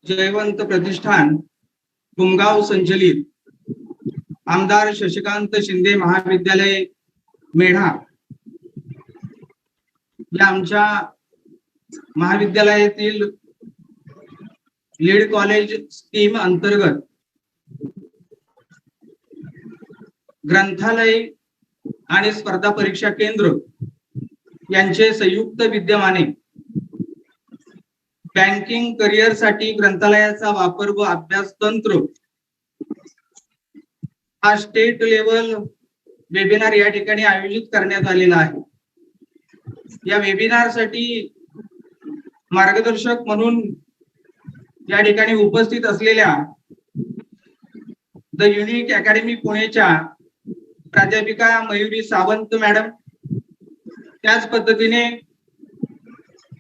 जयवंत प्रतिष्ठान गुमगाव संचलित आमदार शशिकांत शिंदे महाविद्यालय मेढा या आमच्या महाविद्यालयातील लीड कॉलेज स्कीम अंतर्गत ग्रंथालय आणि स्पर्धा परीक्षा केंद्र यांचे संयुक्त विद्यमाने बँकिंग करिअर साठी ग्रंथालयाचा वापर व अभ्यास तंत्र हा स्टेट लेवल वेबिनार या ठिकाणी आयोजित करण्यात आलेला आहे। या वेबिनार साठी मार्गदर्शक म्हणून या ठिकाणी उपस्थित असलेल्या द युनिक अकॅडमी पुणेच्या प्राध्यापिका मयुरी सावंत मॅडम, त्याच पद्धतीने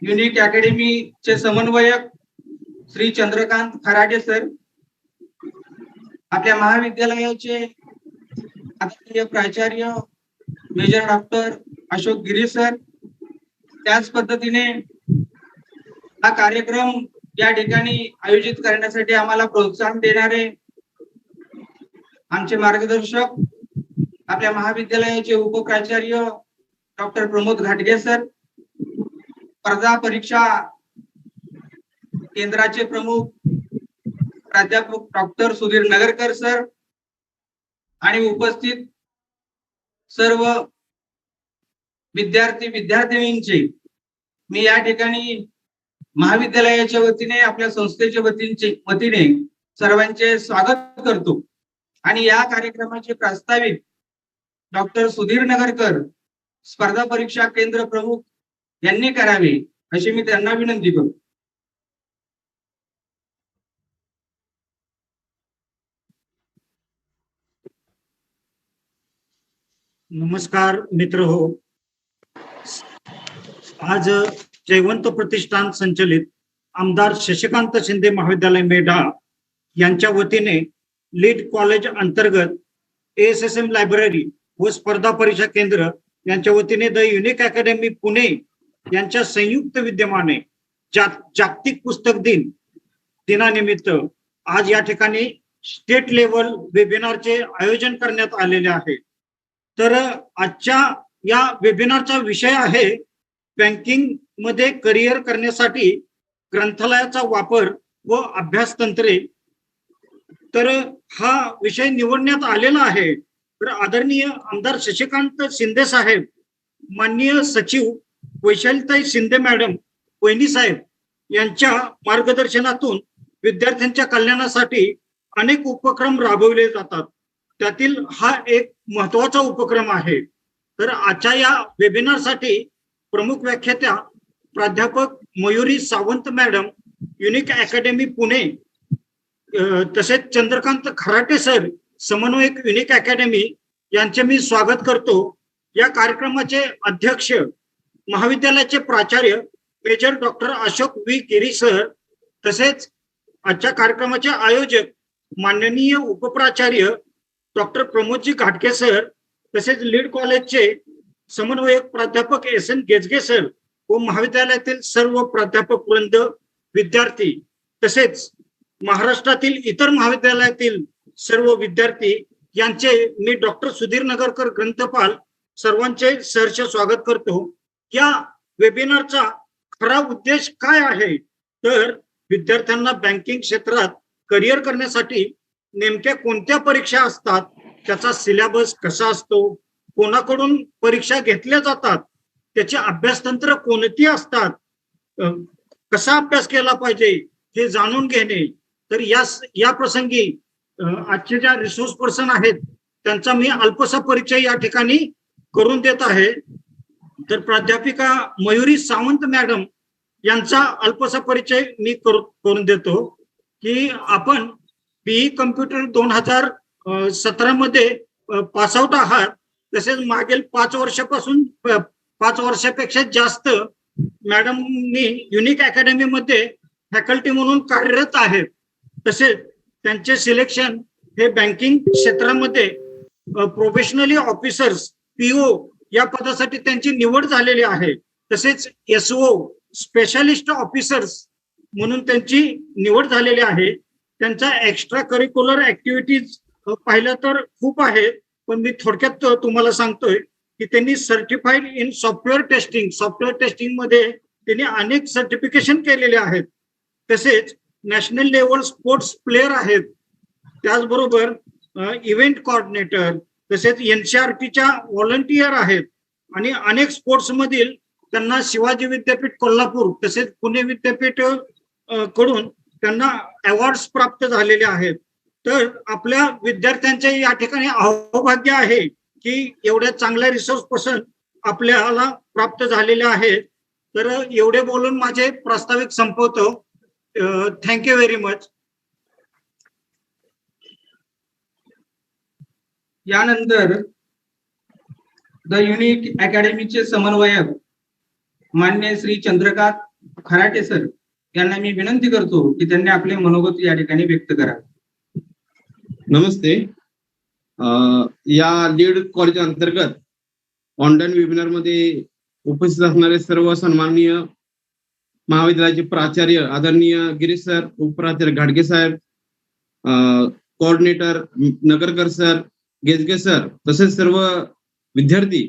युनिक अकॅडमी चे समन्वयक श्री चंद्रकांत खराटे सर, आपल्या महाविद्यालयाचे आदरणीय प्राचार्य मेजर डॉक्टर अशोक गिरी सर, त्याच पद्धतीने हा कार्यक्रम या ठिकाणी आयोजित करण्यासाठी आम्हाला प्रोत्साहन देणारे आमचे मार्गदर्शक आपल्या महाविद्यालयाचे उपप्राचार्य डॉक्टर प्रमोद घाटगे सर, स्पर्धा परीक्षा केंद्राचे प्रमुख प्राध्यापक डॉक्टर सुधीर नगरकर सर आणि उपस्थित सर्व विद्यार्थी विद्यार्थिनींचे मी या ठिकाणी महाविद्यालयाच्या वतीने आपल्या संस्थेच्या वतीने सर्वांचे स्वागत करतो आणि या कार्यक्रमाचे प्रास्ताविक डॉक्टर सुधीर नगरकर स्पर्धा परीक्षा केंद्र प्रमुख यांनी करावे अशी मी त्यांना विनंती करतो। नमस्कार मित्र हो, आज जयवंत प्रतिष्ठान संचलित आमदार शशिकांत शिंदे महाविद्यालय मेढा यांच्या वतीने लीड कॉलेज अंतर्गत ASSM लायब्ररी व स्पर्धा परीक्षा केंद्र यांच्या वतीने द युनिक अकॅडमी पुणे यांच्या संयुक्त विद्यमाने जागतिक पुस्तक दिनानिमित्त आज या ठिकाणी स्टेट लेवल वेबिनारचे आयोजन करण्यात आलेले आहे। तर आजच्या या वेबिनारचा विषय आहे बँकिंग मध्ये करिअर करण्यासाठी ग्रंथालयाचा वापर व अभ्यास तंत्रे। तर हा विषय निवडण्यात आलेला आहे। तर आदरणीय आमदार शशिकांत शिंदे साहेब, माननीय सचिव वैशालीताई शिंदे मॅडम, वहिनी साहेब यांच्या मार्गदर्शनातून विद्यार्थ्यांच्या कल्याणासाठी अनेक उपक्रम राबवले जातात, त्यातील हा एक महत्वाचा उपक्रम आहे। तर आजच्या या वेबिनारसाठी प्रमुख व्याख्यात्या प्राध्यापक Mayuri Sawant madam, unique academy Pune, तसेच चंद्रकांत खराटे सर, समन्वयक युनिक अकॅडमी यांचे मी स्वागत करतो। या कार्यक्रमाचे अध्यक्ष महाविद्यालयाचे प्राचार्य मेजर डॉक्टर अशोक व्ही गिरी सर, तसेच आजच्या कार्यक्रमाचे आयोजक माननीय उपप्राचार्य डॉक्टर प्रमोदजी घाटगे सर, तसेच लीड कॉलेजचे समन्वयक प्राध्यापक SN गेजगे सर व महाविद्यालयातील सर्व प्राध्यापक वृंद, विद्यार्थी, तसेच महाराष्ट्रातील इतर महाविद्यालयातील सर्व विद्यार्थी यांचे मी डॉक्टर सुधीर नगरकर ग्रंथपाल सर्वांचे सहर्ष स्वागत करतो। या वेबिनारचा खरा उद्देश काय आहे, तर विद्यार्थ्यांना बँकिंग क्षेत्रात करिअर करण्यासाठी नेमक्या कोणत्या परीक्षा असतात, त्याचा सिलेबस कसा असतो, कोणाकडून परीक्षा घेतल्या जातात, त्याचे अभ्यासतंत्र कोणती असतात, कसा अभ्यास केला पाहिजे हे जाणून घेणे। तर या प्रसंगी आजचे ज्या रिसोर्स पर्सन आहेत त्यांचा मी अल्पसा परिचय या ठिकाणी करून देत आहे। तर प्राध्यापिका मयुरी सावंत मॅडम यांचा अल्पसा परिचय मी करून देतो की आपण BE कम्प्युटर 2017 मध्ये पास आउट आहात, तसेच मागील 5 वर्षापेक्षा जास्त मॅडमनी युनिक अकॅडमी मध्ये फॅकल्टी म्हणून कार्यरत आहेत। तसेच त्यांचे सिलेक्शन हे बँकिंग क्षेत्रामध्ये प्रोफेशनली ऑफिसर्स PO या पदासाठी त्यांची निवड झालेली आहे। तसेच SO स्पेशालिस्ट ऑफिसर्स म्हणून त्यांची निवड झालेली आहे. त्यांच्या एक्स्ट्रा करिक्युलर ऍक्टिव्हिटीज पाहिलं तर खूप आहेत, पण मी थोडक्यात तुम्हाला सांगतोय की त्यांनी सर्टिफाईड इन सॉफ्टवेअर टेस्टिंग मध्ये त्यांनी अनेक सर्टिफिकेशन केलेले आहेत. तसेच नॅशनल लेवल स्पोर्ट्स प्लेअर आहेत. त्याचबरोबर इव्हेंट कोऑर्डिनेटर, तसेच NCERTच्या व्हॉलंटियर आहेत आणि अनेक स्पोर्ट्स मधील त्यांना शिवाजी विद्यापीठ कोल्हापूर तसेच पुणे विद्यापीठ कडून त्यांना अवॉर्ड्स प्राप्त झालेले आहेत. तर आपल्या विद्यार्थ्यांचे या ठिकाणी अहोभाग्य आहे की एवढ्या चांगल्या रिसोर्स पर्सन आपल्याला प्राप्त झालेले आहेत. तर एवढे बोलून माझे प्रास्ताविक संपवतो. Thank you very much. यानंतर द युनिक अकॅडमीचे समन्वयक मान्य श्री चंद्रकांत खराटे सर यांना मी विनंती करतो की त्यांनी आपले मनोगत या ठिकाणी व्यक्त करावे. नमस्ते. या लीड कॉलेज अंतर्गत ऑनलाईन वेबिनार मध्ये उपस्थित असणारे सर्व सन्माननीय महाविद्यालयाचे प्राचार्य आदरणीय गिरीश सर, उपप्राचार्य घाडगे साहेब, कोऑर्डिनेटर नगरकर सर, गेजगे सर, तसेच सर्व विद्यार्थी,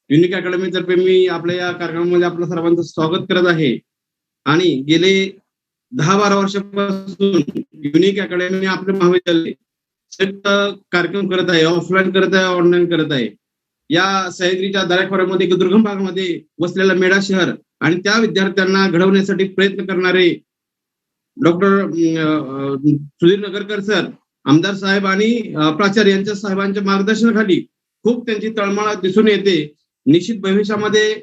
युनिक अकॅडमी तर्फे मी आपल्या या कार्यक्रमामध्ये आपल्या सर्वांचं स्वागत करत आहे. आणि गेले 10-12 वर्षापासून युनिक अकॅडमी आपले महाविद्यालय कार्यक्रम करत आहे, ऑफलाईन करत आहे, ऑनलाईन करत आहे. या सह्याद्रीच्या दऱ्याखोऱ्यामध्ये दुर्गम भागामध्ये वसलेला मेढा शहर आणि त्या विद्यार्थ्यांना घडवण्यासाठी प्रयत्न करणारे डॉक्टर सुधीर नगरकर सर, आमदार साहेब आणि प्राचार्य यांच्या साहेबांच्या मार्गदर्शनाखाली खूप त्यांची तळमळ दिसून येते. निश्चित भविष्यामध्ये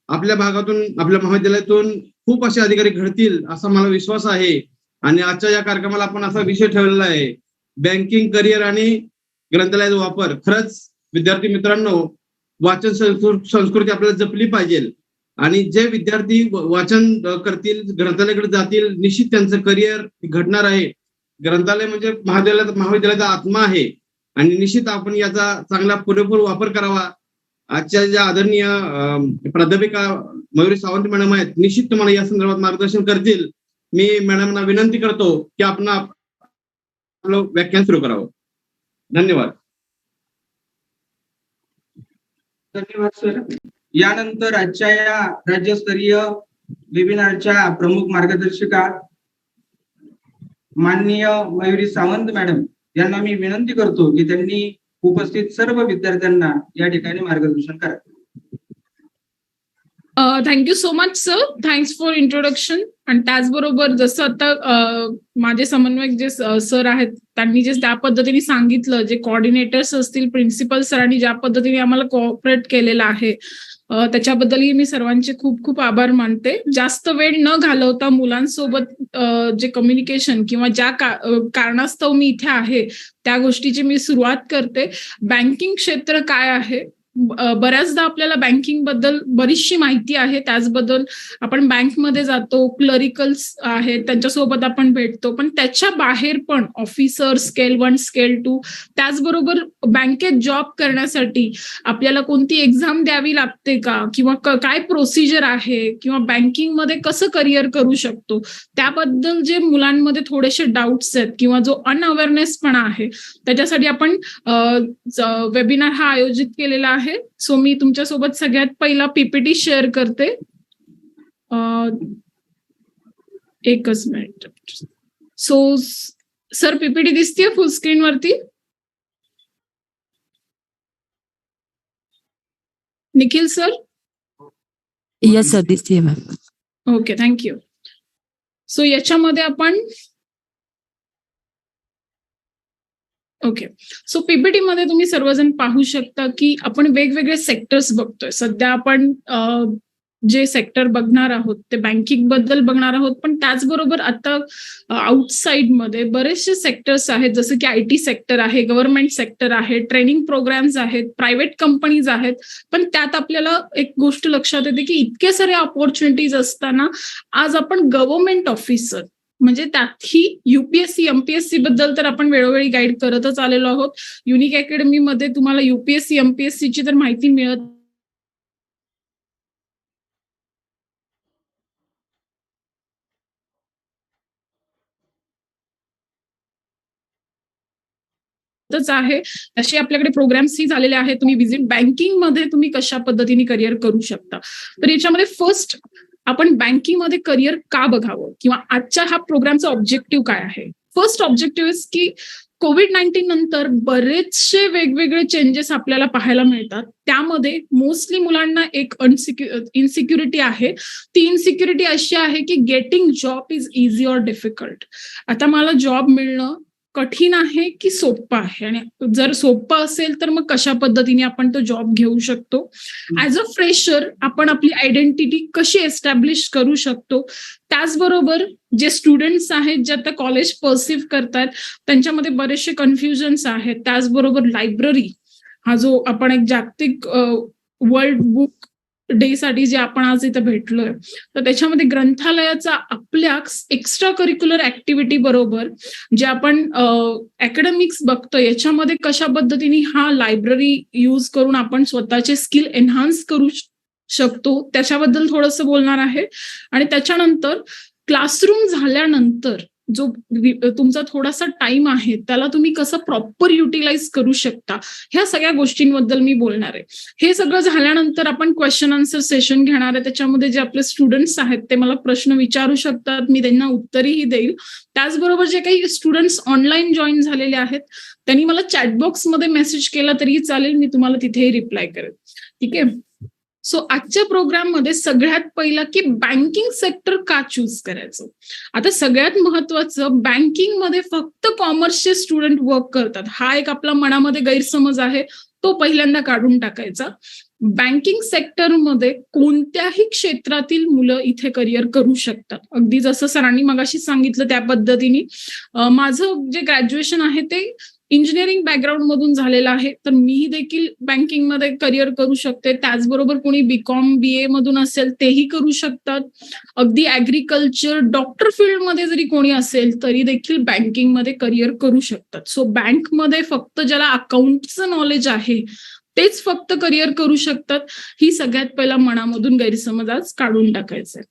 आपल्या भागातून, आपल्या महाविद्यालयातून खूप असे अधिकारी घडतील असा मला विश्वास आहे. आणि आजच्या या कार्यक्रमाला आपण असा विषय ठेवलेला आहे, बँकिंग करिअर आणि ग्रंथालयाचा वापर. खरंच विद्यार्थी मित्रांनो, वाचन संस्कृती आपल्याला जपली पाहिजे. आणि जे विद्यार्थी वाचन करतील, ग्रंथालयाकडे जातील, निश्चित त्यांचं करिअर घडणार आहे. ग्रंथालय म्हणजे महाविद्यालयाचा आत्मा आहे आणि निश्चित आपण याचा चांगला पुरेपूर वापर करावा. आजच्या ज्या आदरणीय प्राध्यापिका मयुरी सावंत मॅडम आहेत, निश्चित तुम्हाला या संदर्भात मार्गदर्शन करतील. मी मॅडमना विनंती करतो की आपण आपलं व्याख्यान सुरू करावं. धन्यवाद. धन्यवाद सर. यानंतर आजच्या या राज्यस्तरीय वेबिनारच्या प्रमुख मार्गदर्शिका माननीय मयुरी सावंत मॅडम यांना मी विनंती करतो की त्यांनी उपस्थित सर्व विद्यार्थ्यांना या ठिकाणी मार्गदर्शन करावे. Thank you so much sir. Thanks for introduction. आणि त्याचबरोबर जसं आता माझे समन्वयक जे सर आहेत त्यांनी जे त्या पद्धतीने सांगितलं, जे कोऑर्डिनेटर्स असतील, प्रिन्सिपल सरांनी ज्या पद्धतीने आम्हाला कोऑपरेट केलेलं आहे त्याच्याबद्दलही मी सर्वांचे खूप खूप आभार मानते. जास्त वेळ न घालवता मुलांसोबत जे कम्युनिकेशन किंवा ज्या कारणास्तव मी इथे आहे त्या गोष्टीची मी सुरुवात करते. बँकिंग क्षेत्र काय आहे, बऱ्याचदा आपल्याला बँकिंग बद्दल बरीचशी माहिती आहे, त्याचबद्दल आपण बँकमध्ये जातो, क्लरिकल्स आहेत त्यांच्यासोबत आपण भेटतो, पण त्याच्या बाहेर पण ऑफिसर स्केल 1, स्केल 2, त्याचबरोबर बँकेत जॉब करण्यासाठी आपल्याला कोणती एक्झाम द्यावी लागते का, किंवा काय प्रोसिजर आहे, किंवा बँकिंगमध्ये कसं करिअर करू शकतो, त्याबद्दल जे मुलांमध्ये थोडेसे डाऊट्स आहेत किंवा जो अनअवेअरनेस पण आहे त्याच्यासाठी आपण वेबिनार हा आयोजित केलेला आहे. सो मी तुमच्यासोबत सगळ्यात पहिला पीपीटी शेअर करते. एकच मिनिट. सो सर पीपीटी दिसतीये फुल स्क्रीन वरती? निखिल सर? येस सर, दिसतीये मॅम. Okay, thank you. सो याच्यामध्ये आपण ओके, सो पीपीटी मध्ये तुम्ही सर्वजण पाहू शकता की आपण वेगवेगळे सेक्टर्स बघतोय. सध्या आपण जे सेक्टर बघणार आहोत ते बँकिंग बद्दल बघणार आहोत, पण त्याचबरोबर आता आउटसाइड मध्ये बरेचसे सेक्टर्स आहेत, जसं की IT सेक्टर आहे, गव्हर्नमेंट सेक्टर आहे, ट्रेनिंग प्रोग्राम्स आहेत, प्रायव्हेट कंपनीज आहेत. पण त्यात आपल्याला एक गोष्ट लक्षात येते की इतके सारे ऑपॉर्च्युनिटीज असताना आज आपण गव्हर्नमेंट ऑफिसर म्हणजे त्यातही UPSC MPSC बद्दल तर आपण वेळोवेळी गाईड करतच आलेलो आहोत. युनिक अकॅडमी मध्ये तुम्हाला UPSC MPSC ची तर माहिती मिळत होतच आहे. असे आपल्याकडे प्रोग्राम्सही झालेले आहेत. तुम्ही व्हिजिट बँकिंगमध्ये तुम्ही कशा पद्धतीने करिअर करू शकता. तर याच्यामध्ये फर्स्ट आपण बँकिंगमध्ये करिअर का बघावं किंवा आजच्या हा प्रोग्रामचा ऑब्जेक्टिव्ह काय आहे. फर्स्ट ऑब्जेक्टिव्ह इज की कोविड-19 नंतर बरेचसे वेगवेगळे चेंजेस आपल्याला पाहायला मिळतात. त्यामध्ये मोस्टली मुलांना एक इन्सिक्युरिटी आहे. ती इन्सिक्युरिटी अशी आहे की getting job is easy or difficult. आता मला जॉब मिळणं कठीण आहे की सोपं आहे, आणि जर सोपं असेल तर मग कशा पद्धतीने आपण तो जॉब घेऊ शकतो. ऍज अ फ्रेशर आपण आपली आयडेंटिटी कशी एस्टॅब्लिश करू शकतो. त्याचबरोबर जे स्टुडंट्स आहेत जे आता कॉलेज परसिव्ह करतात त्यांच्यामध्ये बरेचसे कन्फ्युजन्स आहेत. त्याचबरोबर लायब्ररी हा जो आपण एक जागतिक वर्ल्ड बुक डे साठी जे आपण आज इथे भेटलोय, तर त्याच्यामध्ये ग्रंथालयाचा आपल्या एक्स्ट्रा करिक्युलर ऍक्टिव्हिटी बरोबर जे आपण अकॅडमिक्स बघतो याच्यामध्ये कशा पद्धतीने हा लायब्ररी यूज करून आपण स्वतःचे स्किल एन्हान्स करू शकतो त्याच्याबद्दल थोडंसं बोलणार आहे. आणि त्याच्यानंतर क्लासरूम झाल्यानंतर जो तुमचा थोडासा टाइम आहे त्याला तुम्ही कसं प्रॉपर युटिलाइज करू शकता, ह्या सगळ्या गोष्टींबद्दल मी बोलणार आहे. हे सगळं झाल्यानंतर आपण क्वेश्चन आन्सर सेशन घेणार आहे. त्याच्यामध्ये जे आपले स्टुडंट्स आहेत ते मला प्रश्न विचारू शकतात, मी त्यांना उत्तरही देईल. त्याचबरोबर जे काही स्टुडंट्स ऑनलाईन जॉईन झालेले आहेत त्यांनी मला चॅटबॉक्समध्ये मेसेज केला तरीही चालेल, मी तुम्हाला तिथेही रिप्लाय करेन. ठीक आहे. सो आजच्या प्रोग्राममध्ये सगळ्यात पहिला की बँकिंग सेक्टर का चूज करायचं. आता सगळ्यात महत्वाचं, बँकिंगमध्ये फक्त कॉमर्सचे स्टुडंट वर्क करतात हा एक आपला मनामध्ये गैरसमज आहे, तो पहिल्यांदा काढून टाकायचा. बँकिंग सेक्टरमध्ये कोणत्याही क्षेत्रातील मुलं इथे करिअर करू शकतात. अगदी जसं सरांनी मगाशी सांगितलं त्या पद्धतीने माझं जे ग्रॅज्युएशन आहे ते इंजिनिअरिंग बॅकग्राऊंड मधून झालेलं आहे, तर मीही देखील बँकिंगमध्ये करिअर करू शकते. त्याचबरोबर कोणी बीकॉम BA मधून असेल तेही करू शकतात. अगदी ऍग्रिकल्चर डॉक्टर फील्डमध्ये जरी कोणी असेल तरी देखील बँकिंगमध्ये करिअर करू शकतात. सो बँकमध्ये फक्त ज्याला अकाउंटचं नॉलेज आहे तेच फक्त करिअर करू शकतात, ही सगळ्यात पहिला मनामधून गैरसमज आज काढून टाकायचंय.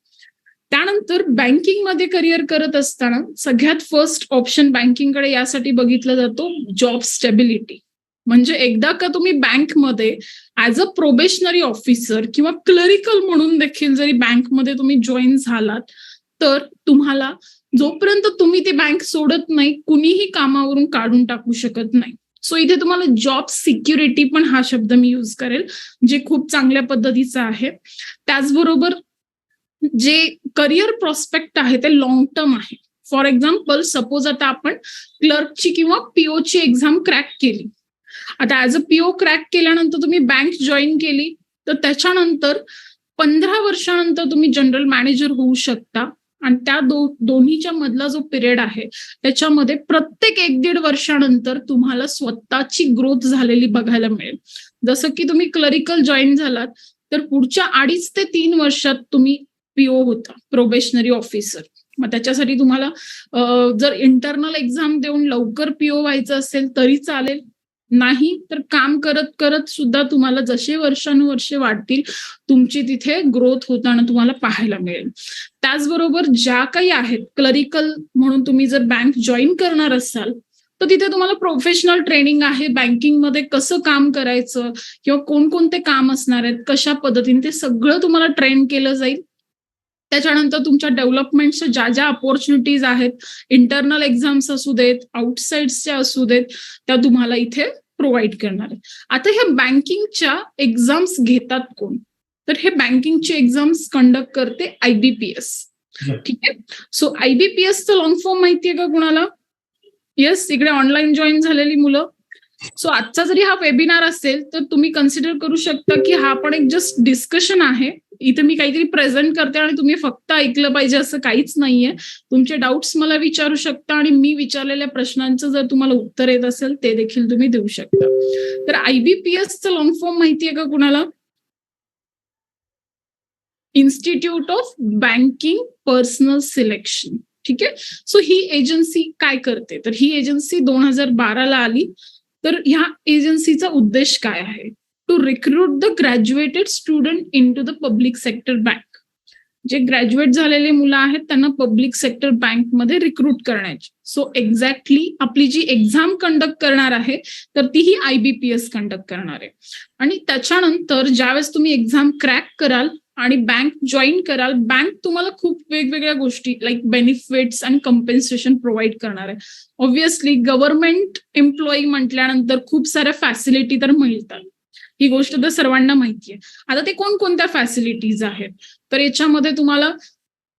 त्यानंतर बँकिंगमध्ये करिअर करत असताना सगळ्यात फर्स्ट ऑप्शन बँकिंगकडे यासाठी बघितलं जातो जॉब स्टेबिलिटी. म्हणजे एकदा का तुम्ही बँकमध्ये ऍज अ प्रोबेशनरी ऑफिसर किंवा क्लरिकल म्हणून देखील जरी बँकमध्ये तुम्ही जॉईन झालात तर तुम्हाला जोपर्यंत तुम्ही ती बँक सोडत नाही कुणीही कामावरून काढून टाकू शकत नाही. सो इथे तुम्हाला जॉब सिक्युरिटी पण हा शब्द मी यूज करेल, जे खूप चांगल्या पद्धतीचा आहे. त्याचबरोबर जे करिअर प्रॉस्पेक्ट आहे ते लॉंग टर्म आहे. फॉर एक्झाम्पल सपोज आता आपण क्लर्कची किंवा PO ची एक्झाम क्रॅक केली. आता ऍज अ PO क्रॅक केल्यानंतर तुम्ही बँक जॉईन केली तर त्याच्यानंतर 15 वर्षानंतर तुम्ही जनरल मॅनेजर होऊ शकता. आणि त्या दोन्हीच्या मधला जो पिरियड आहे त्याच्यामध्ये प्रत्येक 1-1.5 वर्षानंतर तुम्हाला स्वतःची ग्रोथ झालेली बघायला मिळेल. जसं की तुम्ही क्लरिकल जॉईन झालात तर पुढच्या 2.5 ते 3 वर्षात तुम्ही PO होता, प्रोबेशनरी ऑफिसर. मग त्याच्यासाठी तुम्हाला जर इंटरनल एक्झाम देऊन लवकर PO व्हायचं असेल तरी चालेल, नाही तर काम करत करत सुद्धा तुम्हाला जसे वर्षानुवर्षे वाढतील तुमची तिथे ग्रोथ होताना तुम्हाला पाहायला मिळेल. त्याचबरोबर ज्या काही आहेत क्लरिकल म्हणून तुम्ही जर बँक जॉईन करणार असाल तर तिथे तुम्हाला प्रोफेशनल ट्रेनिंग आहे. बँकिंगमध्ये कसं काम करायचं किंवा कोणकोणते काम असणार आहेत, कशा पद्धतीने, ते सगळं तुम्हाला ट्रेन केलं जाईल. त्याच्यानंतर तुमच्या डेव्हलपमेंटच्या ज्या ज्या अपॉर्च्युनिटीज आहेत, इंटरनल एक्झाम्स असू देत, आउटसाइड्सच्या असू देत, त्या तुम्हाला इथे प्रोव्हाइड करणार आहे. आता ह्या बँकिंगच्या एक्झाम्स घेतात कोण, तर हे बँकिंगचे एक्झाम्स कंडक्ट करते IBPS. ठीक आहे. सो IBPSचं लॉंग फॉर्म माहितीये का कुणाला? येस, इकडे ऑनलाईन जॉईन झालेली मुलं. सो आजचा जरी हा वेबिनार असेल तर तुम्ही कन्सिडर करू शकता की हा पण एक जस्ट डिस्कशन आहे. इथे मी काहीतरी प्रेझेंट करते आणि तुम्ही फक्त ऐकलं पाहिजे असं काहीच नाहीये. तुमचे डाऊट्स मला विचारू शकता आणि मी विचारलेल्या प्रश्नांचं जर तुम्हाला उत्तर येत असेल ते देखील तुम्ही देऊ शकता. तर IBPSचं लॉंग फॉर्म माहितीये का कुणाला? Institute of banking personal selection. ठीक आहे. सो ही एजन्सी काय करते, तर ही एजन्सी 2012ला आली. तर ह्या एजन्सीचा उद्देश काय आहे? To recruit the graduated student into the public sector bank. जे ग्रॅज्युएट झालेले मुलं आहेत त्यांना पब्लिक सेक्टर बँकमध्ये रिक्रूट करण्याची. सो एक्झॅक्टली आपली जी एक्झाम कंडक्ट करणार आहे तर ती ही IBPS कंडक्ट करणार आहे. आणि त्याच्यानंतर ज्यावेळेस तुम्ही एक्झाम क्रॅक कराल आणि बँक जॉईन कराल, बँक तुम्हाला खूप वेगवेगळ्या गोष्टी लाईक बेनिफिट्स आणि कम्पेन्सेशन प्रोव्हाइड करणार आहे. ऑब्व्हियसली गव्हर्नमेंट एम्प्लॉई म्हटल्यानंतर खूप साऱ्या फॅसिलिटी तर मिळतात, ही गोष्ट तर सर्वांना माहिती आहे. आता ते कोणकोणत्या फॅसिलिटीज आहेत तर याच्यामध्ये तुम्हाला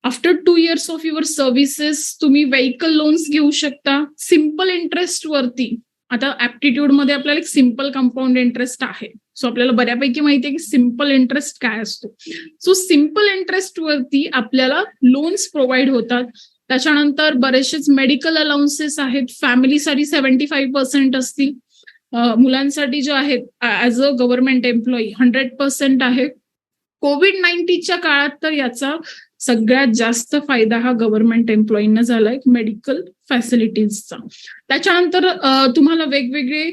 after 2 years of your services तुम्ही व्हेकल लोन्स घेऊ शकता सिम्पल इंटरेस्ट वरती. आता ऍप्टिट्यूड मध्ये आपल्याला एक सिम्पल कंपाऊंड इंटरेस्ट आहे, सो आपल्याला बऱ्यापैकी माहिती आहे की सिम्पल इंटरेस्ट काय असतो. सो सिम्पल इंटरेस्ट वरती आपल्याला लोन्स प्रोव्हाइड होतात. त्याच्यानंतर बरेचसेच मेडिकल अलाउन्सेस आहेत, फॅमिलीसाठी 75% असतील, मुलांसाठी जे आहेत ऍज अ गव्हर्नमेंट एम्प्लॉई 100% आहे. कोविड-19च्या काळात तर याचा सगळ्यात जास्त फायदा हा गव्हर्नमेंट एम्प्लॉईंना झालाय मेडिकल फॅसिलिटीजचा. त्याच्यानंतर तुम्हाला वेगवेगळे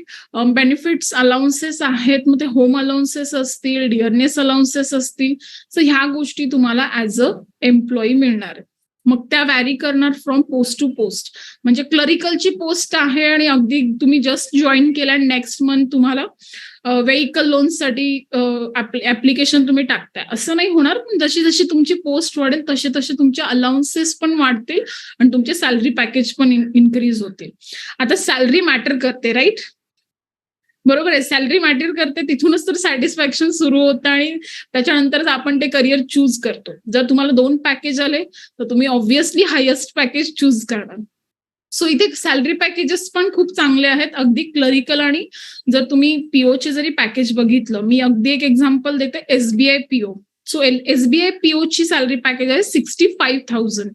बेनिफिट्स अलाउन्सेस आहेत, मग ते होम अलाउन्सेस असतील, डिअरनेस अलाउन्सेस असतील, सो ह्या गोष्टी तुम्हाला ऍज अ एम्प्लॉई मिळणार आहेत. मग त्या व्हॅरी करणार फ्रॉम पोस्ट टू पोस्ट. म्हणजे क्लरिकलची पोस्ट आहे आणि अगदी तुम्ही जस्ट जॉईन केल्या नेक्स्ट मंथ तुम्हाला व्हेकल लोन्ससाठी ऍप्लिकेशन तुम्ही टाकताय असं नाही होणार. पण जशी जशी तुमची पोस्ट वाढेल तसे तसे तुमचे अलाउन्सेस पण वाढतील आणि तुमचे सॅलरी पॅकेज पण इन्क्रीज होतील. आता सॅलरी मॅटर करते, राईट? बरोबर आहे, सॅलरी मॅटर करते. तिथूनच तर सॅटिस्फॅक्शन सुरू होतं आणि त्याच्यानंतरच आपण ते करिअर चूज करतो. जर तुम्हाला 2 पॅकेज आले तर तुम्ही ऑब्व्हियसली हायेस्ट पॅकेज चूज करणार. सो इथे सॅलरी पॅकेजेस पण खूप चांगले आहेत, अगदी क्लरिकल. आणि जर तुम्ही पीओचे जरी पॅकेज बघितलं, मी अगदी एक एक्झाम्पल देते, SBI PO. So SBI PO ची सॅलरी पॅकेज आहे 65,000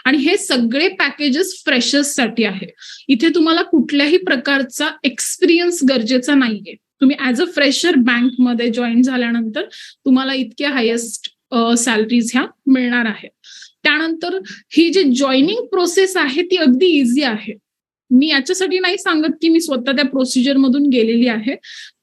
आणि हे सगळे पॅकेजेस फ्रेशर्ससाठी आहे. इथे तुम्हाला कुठल्याही प्रकारचा एक्सपिरियन्स गरजेचा नाहीये. तुम्ही ऍज अ फ्रेशर बँकमध्ये जॉईन झाल्यानंतर तुम्हाला इतक्या हायेस्ट सॅलरीज ह्या मिळणार आहेत. त्यानंतर ही जी जॉईनिंग प्रोसेस आहे ती अगदी इझी आहे. मी याच्यासाठी नाही सांगत की मी स्वतः त्या प्रोसिजर मधून गेलेली आहे,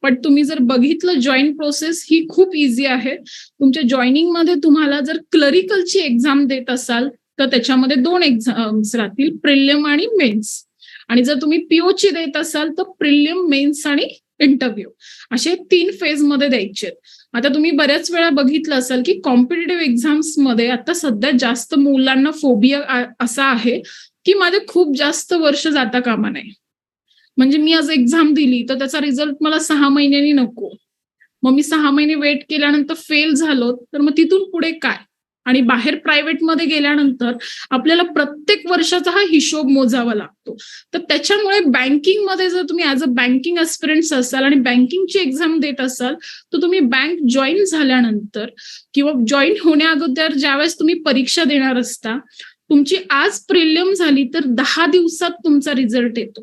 पण तुम्ही जर बघितलं जॉईन प्रोसेस ही खूप इझी आहे. तुमच्या जॉईनिंग मध्ये तुम्हाला जर क्लरिकलची एक्झाम देत असाल तर त्याच्यामध्ये 2 एक्झाम्स राहतील, प्रिलिम आणि मेन्स. आणि जर तुम्ही POची देत असाल तर प्रिलिम, मेन्स आणि इंटरव्ह्यू असे 3 फेज मध्ये द्यायचे. आता तुम्ही बऱ्याच वेळा बघितलं असाल की कॉम्पिटेटिव्ह एक्झाम्स मध्ये आता सध्या जास्त मुलांना फोबिया असा आहे की माझे खूप जास्त वर्ष जाता कामा नये. म्हणजे मी आज एक्झाम दिली तर त्याचा रिझल्ट मला 6 महिन्यांनी नको, मग मी 6 महिने वेट केल्यानंतर फेल झालो तर मग तिथून पुढे काय. आणि बाहेर प्रायव्हेटमध्ये गेल्यानंतर आपल्याला प्रत्येक वर्षाचा हा हिशोब मोजावा लागतो. तर त्याच्यामुळे बँकिंगमध्ये जर तुम्ही ऍज अ बँकिंग ऍस्पिरंट्स असाल आणि बँकिंगची एक्झाम देत असाल तर तुम्ही बँक जॉईन झाल्यानंतर किंवा जॉईन होण्या अगोदर ज्यावेळेस तुम्ही परीक्षा देणार असता, तुमची आज प्रिलिम झाली तर 10 दिवसात तुमचा रिझल्ट येतो.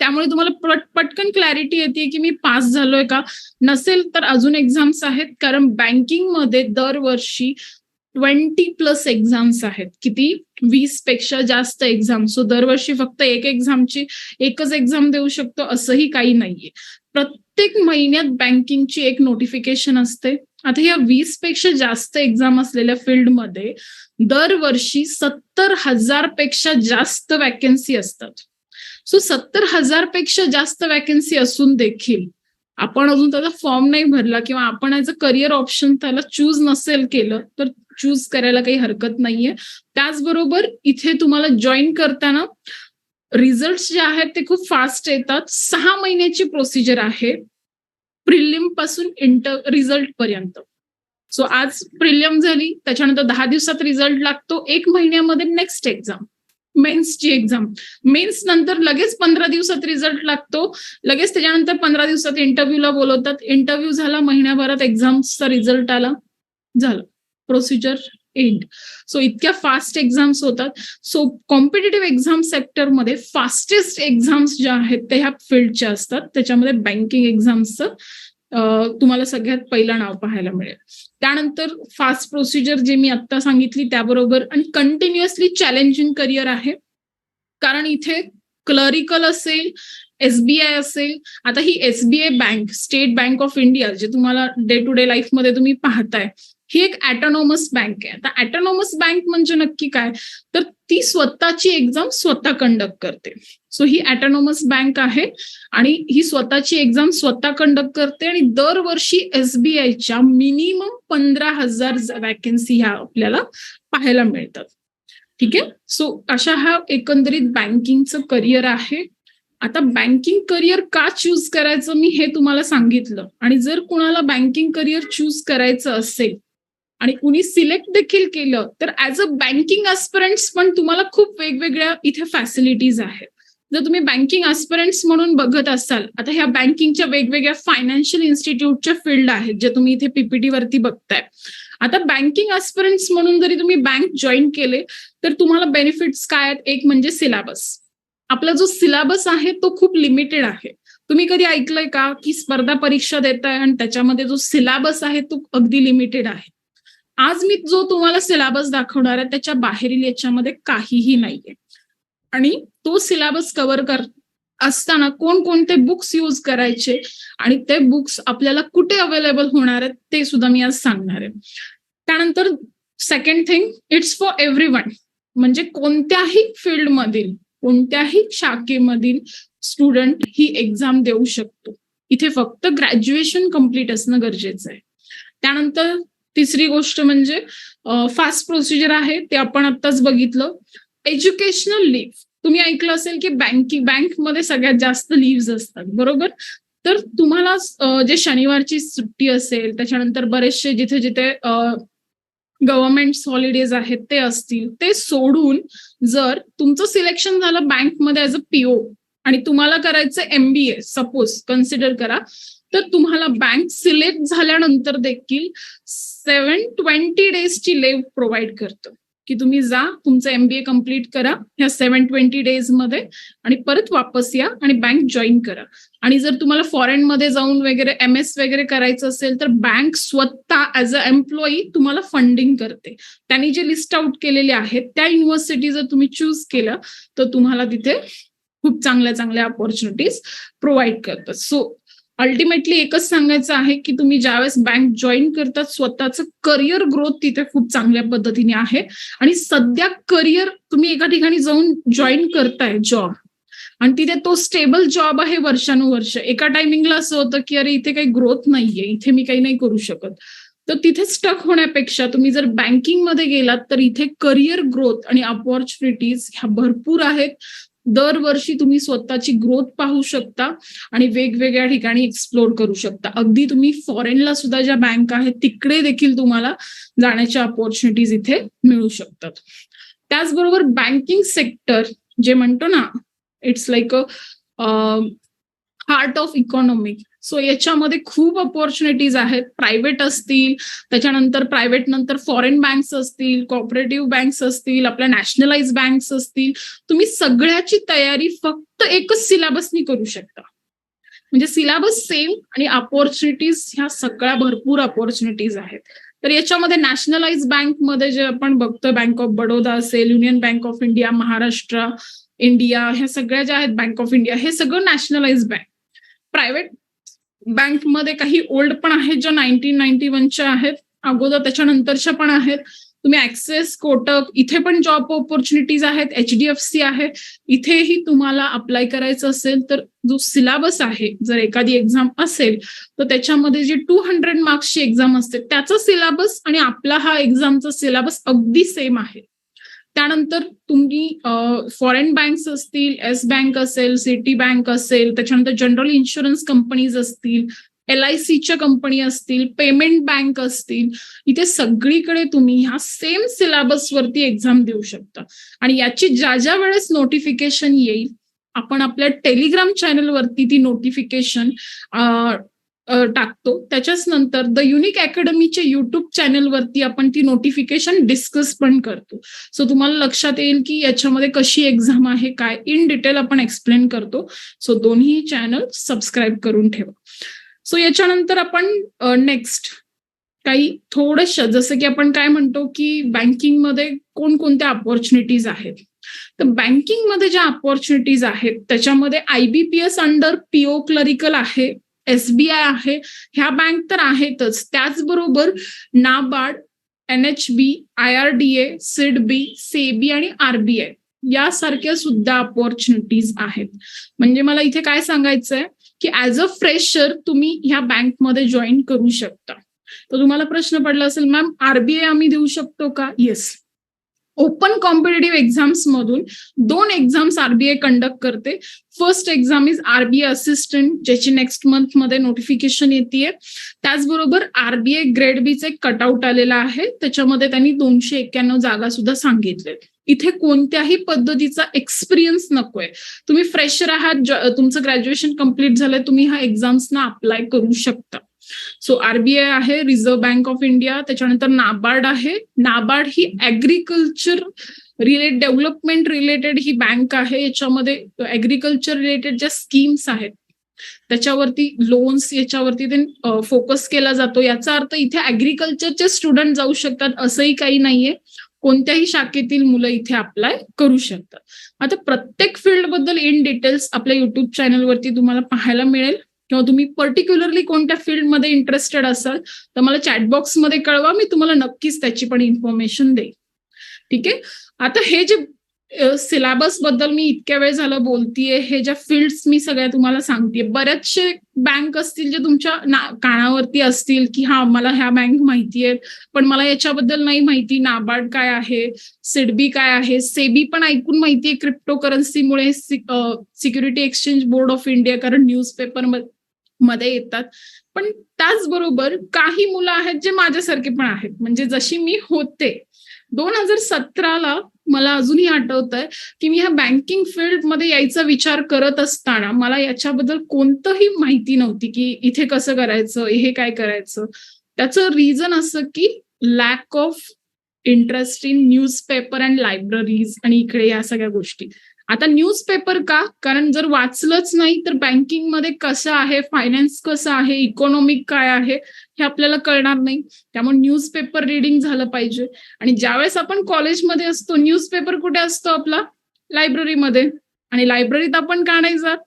त्यामुळे तुम्हाला पटकन क्लॅरिटी येते की मी पास झालोय का. नसेल तर अजून एक्झाम्स आहेत, कारण बँकिंगमध्ये दरवर्षी 20+ एक्झाम्स आहेत. किती? 20 पेक्षा जास्त एक्झाम. सो दरवर्षी फक्त एकच एक्झाम देऊ शकतो असंही काही नाहीये. प्रत्येक महिन्यात बँकिंगची एक नोटिफिकेशन असते. आता या 20 पेक्षा जास्त एक्झाम असलेल्या फील्डमध्ये दरवर्षी 70,000 पेक्षा जास्त वॅकन्सी असतात. सो 70,000 पेक्षा जास्त वॅकन्सी असून देखील आपण अजून त्याचा फॉर्म नाही भरला किंवा आपण ऍज अ करिअर ऑप्शन त्याला चूज नसेल केलं तर चूज करायला काही हरकत नाहीये. त्याचबरोबर इथे तुम्हाला जॉईन करताना रिझल्ट जे आहेत ते खूप फास्ट येतात. 6 महिन्याची प्रोसिजर आहे प्रिलिम पासून रिझल्ट पर्यंत. सो आज प्रिलिम झाली, त्याच्यानंतर 10 दिवसात रिझल्ट लागतो, 1 महिन्यामध्ये नेक्स्ट एक्झाम, मेन्सची एक्झाम. मेन्स नंतर लगेच 15 दिवसात रिझल्ट लागतो, लगेच त्याच्यानंतर 15 दिवसात इंटरव्ह्यूला बोलवतात, इंटरव्ह्यू झाला, महिन्याभरात एक्झामचा रिझल्ट आला, झालं, प्रोसिजर एंड. सो इतक्या फास्ट एक्झाम्स होतात. सो कॉम्पिटेटिव्ह एक्झाम सेक्टरमध्ये फास्टेस्ट एक्झाम्स ज्या आहेत ते ह्या फील्डच्या असतात. त्याच्यामध्ये बँकिंग एक्झाम्सचं तुम्हाला सगळ्यात पहिलं नाव पाहायला मिळेल. त्यानंतर फास्ट प्रोसिजर जे मी आता सांगितली त्याबरोबर आणि कंटिन्युअसली चॅलेंजिंग करिअर आहे, कारण इथे क्लरिकल असेल, SBI असेल. आता ही SBI bank, state bank of India, जे तुम्हाला डे टू डे लाईफमध्ये तुम्ही पाहताय, ही एक ऑटोनॉमस बँक आहे. आता ऑटोनॉमस बँक म्हणजे नक्की काय, तर ती स्वतःची एक्झाम स्वतः कंडक्ट करते. सो ही ऑटोनॉमस बँक आहे आणि ही स्वतःची एक्झाम स्वतः कंडक्ट करते आणि दरवर्षी SBIच्या मिनिमम 15,000 वॅकन्सी ह्या आपल्याला पाहायला मिळतात. ठीक आहे. सो अशा हा एकंदरीत बँकिंगचं करिअर आहे. आता बँकिंग करिअर का चूज करायचं मी हे तुम्हाला सांगितलं, आणि जर कुणाला बँकिंग करिअर चूज करायचं असेल आणि कुणी सिलेक्ट देखील केलं तर ऍज अ बँकिंग ऍस्पिरंट्स पण तुम्हाला खूप वेगवेगळ्या इथे फॅसिलिटीज आहेत. जर तुम्ही बँकिंग ऍस्पिरंट्स म्हणून बघत असाल, आता ह्या बँकिंगच्या वेगवेगळ्या फायनान्शियल इन्स्टिट्यूटच्या फील्ड आहेत जे तुम्ही इथे PPT वरती बघताय. आता बँकिंग ऍस्पिरंट्स म्हणून जरी तुम्ही बँक जॉईन केले तर तुम्हाला बेनिफिट्स काय आहेत. एक म्हणजे सिलेबस. आपला जो सिलेबस आहे तो खूप लिमिटेड आहे. तुम्ही कधी ऐकलंय का की स्पर्धा परीक्षा देताय आणि त्याच्यामध्ये जो सिलेबस आहे तो अगदी लिमिटेड आहे. आज मी जो तुम्हाला सिलेबस दाखवणार आहे त्याच्या बाहेरील याच्यामध्ये काहीही नाहीये. आणि तो सिलेबस कव्हर असताना कोणकोणते बुक्स यूज करायचे आणि ते बुक्स आपल्याला कुठे अवेलेबल होणार आहेत ते सुद्धा मी आज सांगणार आहे. त्यानंतर second thing, it's for everyone. म्हणजे कोणत्याही फील्डमधील कोणत्याही शाखेमधील स्टुडंट ही एक्झाम देऊ शकतो. इथे फक्त ग्रॅज्युएशन कम्प्लीट असणं गरजेचं आहे. त्यानंतर तिसरी गोष्ट म्हणजे फास्ट प्रोसिजर आहे, ते आपण आत्ताच बघितलं. एज्युकेशनल लिव्ह तुम्ही ऐकलं असेल की बँकमध्ये सगळ्यात जास्त लिव्हज असतात, बरोबर. तर तुम्हाला जे शनिवारची सुट्टी असेल, त्याच्यानंतर बरेचसे जिथे जिथे गव्हर्नमेंट हॉलिडेज आहेत ते असतील, ते सोडून जर तुमचं सिलेक्शन झालं बँकमध्ये ऍज अ PO आणि तुम्हाला करायचं MBA सपोज कन्सिडर करा, तर तुम्हाला बँक सिलेक्ट झाल्यानंतर देखील 720 डेजची लिव्ह प्रोव्हाइड करतं की तुम्ही जा, तुमचं MBA कम्प्लीट करा ह्या 720 डेज मध्ये आणि परत वापस या आणि बँक जॉईन करा. आणि जर तुम्हाला फॉरेन मध्ये जाऊन वगैरे MS वगैरे करायचं असेल तर बँक स्वतः ऍज अ एम्प्लॉई तुम्हाला फंडिंग करते. त्यांनी जे लिस्ट आउट केलेले आहेत त्या युनिव्हर्सिटी जर तुम्ही चूज केलं तर तुम्हाला तिथे खूप चांगल्या अपॉर्च्युनिटीज प्रोव्हाइड करतात. सो अल्टिमेटली एकच सांगायचं आहे की तुम्ही ज्यावेळेस बँक जॉईन करतात स्वतःचं करिअर ग्रोथ तिथे खूप चांगल्या पद्धतीने आहे. आणि सध्या करिअर तुम्ही एका ठिकाणी जाऊन जॉईन करताय जॉब आणि तिथे तो स्टेबल जॉब आहे वर्षानुवर्ष. एका टायमिंगला असं होतं की अरे इथे काही ग्रोथ नाहीये, इथे मी काही नाही करू शकत. तर तिथे स्टक होण्यापेक्षा तुम्ही जर बँकिंग मध्ये गेलात तर इथे करिअर ग्रोथ आणि अपॉर्च्युनिटीज ह्या भरपूर आहेत. दरवर्षी तुम्ही स्वतःची ग्रोथ पाहू शकता आणि वेगवेगळ्या ठिकाणी एक्सप्लोर करू शकता. अगदी तुम्ही फॉरेनला सुद्धा ज्या बँक आहेत तिकडे देखील तुम्हाला जाण्याच्या अपॉर्च्युनिटीज इथे मिळू शकतात. त्याचबरोबर बँकिंग सेक्टर जे म्हणतो ना, it's like a heart of economy. So याच्यामध्ये खूप अपॉर्च्युनिटीज आहेत. प्रायव्हेट असतील, त्याच्यानंतर प्रायव्हेट नंतर फॉरेन बँक्स असतील, कॉपरेटिव्ह बँक्स असतील, आपल्या नॅशनलाइज बँक्स असतील. तुम्ही सगळ्याची तयारी फक्त एकच सिलेबसनी करू शकता. म्हणजे सिलेबस सेम आणि अपॉर्च्युनिटीज ह्या सगळ्या भरपूर अपॉर्च्युनिटीज आहेत. तर याच्यामध्ये नॅशनलाइज बँकमध्ये जे आपण बघतोय, बँक ऑफ बडोदा असेल, union bank of India, Maharashtra India, ह्या सगळ्या ज्या आहेत, बँक ऑफ इंडिया, हे सगळं नॅशनलाइज बँक. प्रायव्हेट बँकमध्ये काही ओल्ड पण आहेत ज्या 1991च्या आहेत, अगोदर त्याच्यानंतरच्या पण आहेत. तुम्ही ऍक्सेस, कोटक, इथे पण जॉब ऑपॉर्च्युनिटीज आहेत. HDFC आहे. इथेही तुम्हाला अप्लाय करायचं असेल तर जो सिलेबस आहे, जर एखादी एक्झाम असेल तर त्याच्यामध्ये जी 200 मार्क्सची एक्झाम असते त्याचा सिलेबस आणि आपला हा एक्झामचा सिलेबस अगदी सेम आहे. त्यानंतर तुम्ही फॉरेन बँक्स असतील, येस बँक असेल, सिटी बँक असेल, त्याच्यानंतर जनरल इन्शुरन्स कंपनीज असतील, LICच्या कंपनी असतील, पेमेंट बँक असतील, इथे सगळीकडे तुम्ही ह्या सेम सिलेबसवरती एक्झाम देऊ शकता. आणि याची ज्या वेळेस नोटिफिकेशन येईल आपण आपल्या टेलिग्राम चॅनलवरती ती नोटिफिकेशन टाकतो. त्याच्याच नंतर द युनिक अकॅडमीच्या युट्यूब चॅनलवरती आपण ती नोटिफिकेशन डिस्कस पण करतो. सो तुम्हाला लक्षात येईल की याच्यामध्ये कशी एक्झाम आहे, काय इन डिटेल आपण एक्सप्लेन करतो. सो दोन्ही चॅनल सबस्क्राईब करून ठेवा. सो याच्यानंतर आपण नेक्स्ट काही थोडंसं, जसं की आपण काय म्हणतो की बँकिंगमध्ये कोणकोणत्या अपॉर्च्युनिटीज आहेत. तर बँकिंगमध्ये ज्या अपॉर्च्युनिटीज आहेत त्याच्यामध्ये IBPS अंडर PO क्लरिकल आहे, SBI आहे, ह्या बँक तर आहेतच. त्याचबरोबर NABARD, NHB, IRDA, SIDBI, SEBI आणि RBI यासारख्या सुद्धा अपॉर्च्युनिटीज आहेत. म्हणजे मला इथे काय सांगायचंय की ऍज अ फ्रेशर तुम्ही ह्या बँकमध्ये जॉईन करू शकता. तर तुम्हाला प्रश्न पडला असेल, मॅम RBI आम्ही देऊ शकतो का? येस. ओपन कॉम्पिटेटिव्ह एक्झाम्स मधून 2 एक्झाम्स RBI कंडक्ट करते. First exam is RBI assistant, ज्याची नेक्स्ट मंथ मध्ये नोटिफिकेशन येते. त्याचबरोबर RBI ग्रेड बीचे कटआउट आलेला आहे, त्याच्यामध्ये त्यांनी 291 जागा सुद्धा सांगितले. इथे कोणत्याही पद्धतीचा एक्सपिरियन्स नकोय. तुम्ही फ्रेशर आहात, तुमचं ग्रॅज्युएशन कम्प्लीट झालंय, तुम्ही ह्या एक्झाम्सना अप्लाय करू शकता. सो RBI आहे, रिझर्व्ह बँक ऑफ इंडिया, त्याच्यानंतर नाबार्ड आहे. नाबार्ड ही ऍग्रिकल्चर डेव्हलपमेंट रिलेटेड ही बँक आहे. याच्यामध्ये ऍग्रिकल्चर रिलेटेड ज्या स्कीम्स आहेत त्याच्यावरती, लोन्स याच्यावरती फोकस केला जातो. याचा अर्थ इथे ऍग्रिकल्चरचे स्टुडंट जाऊ शकतात असंही काही नाहीये. कोणत्याही शाखेतील मुलं इथे अप्लाय करू शकतात. आता प्रत्येक फील्ड बद्दल इन डिटेल्स आपल्या युट्यूब चॅनलवरती तुम्हाला पाहायला मिळेल, किंवा तुम्ही पर्टिक्युलरली कोणत्या फील्डमध्ये इंटरेस्टेड असाल तर मला चॅटबॉक्समध्ये कळवा, मी तुम्हाला नक्कीच त्याची पण इन्फॉर्मेशन देईन. ठीक आहे. आता हे जे सिलेबस बद्दल मी इतक्या वेळ झालं बोलतीये, हे ज्या फील्ड्स मी सगळ्या तुम्हाला सांगतेय, बरेचसे बँक असतील जे तुमच्या कानावरती असतील की हा मला ह्या बँक माहिती आहेत, पण मला याच्याबद्दल नाही माहिती. नाबार्ड काय आहे, सिडबी काय आहे, सेबी पण ऐकून माहितीये क्रिप्टो करन्सीमुळे, security exchange board of India, कारण न्यूजपेपर मध्ये येतात. पण त्याचबरोबर काही मुलं आहेत जे माझ्यासारखे पण आहेत, म्हणजे जशी मी होते 2017ला, मला अजूनही आठवत आहे की मी ह्या बँकिंग फील्ड मध्ये यायचा विचार करत असताना मला याच्याबद्दल कोणतंही माहिती नव्हती की इथे कसं करायचं, हे काय करायचं. त्याचं रिझन असं की lack of interest in newspaper and libraries, आणि इकडे या सगळ्या गोष्टी. आता न्यूजपेपर का? कारण जर वाचलंच नाही तर बँकिंग मध्ये कसं आहे, फायनान्स कसं आहे, इकॉनॉमिक काय आहे हे आपल्याला कळणार नाही. त्यामुळे न्यूजपेपर रिडिंग झालं पाहिजे. आणि ज्यावेळेस आपण कॉलेजमध्ये असतो, न्यूजपेपर कुठे असतो आपला? लायब्ररीमध्ये. आणि लायब्ररीत आपण का नाही जात?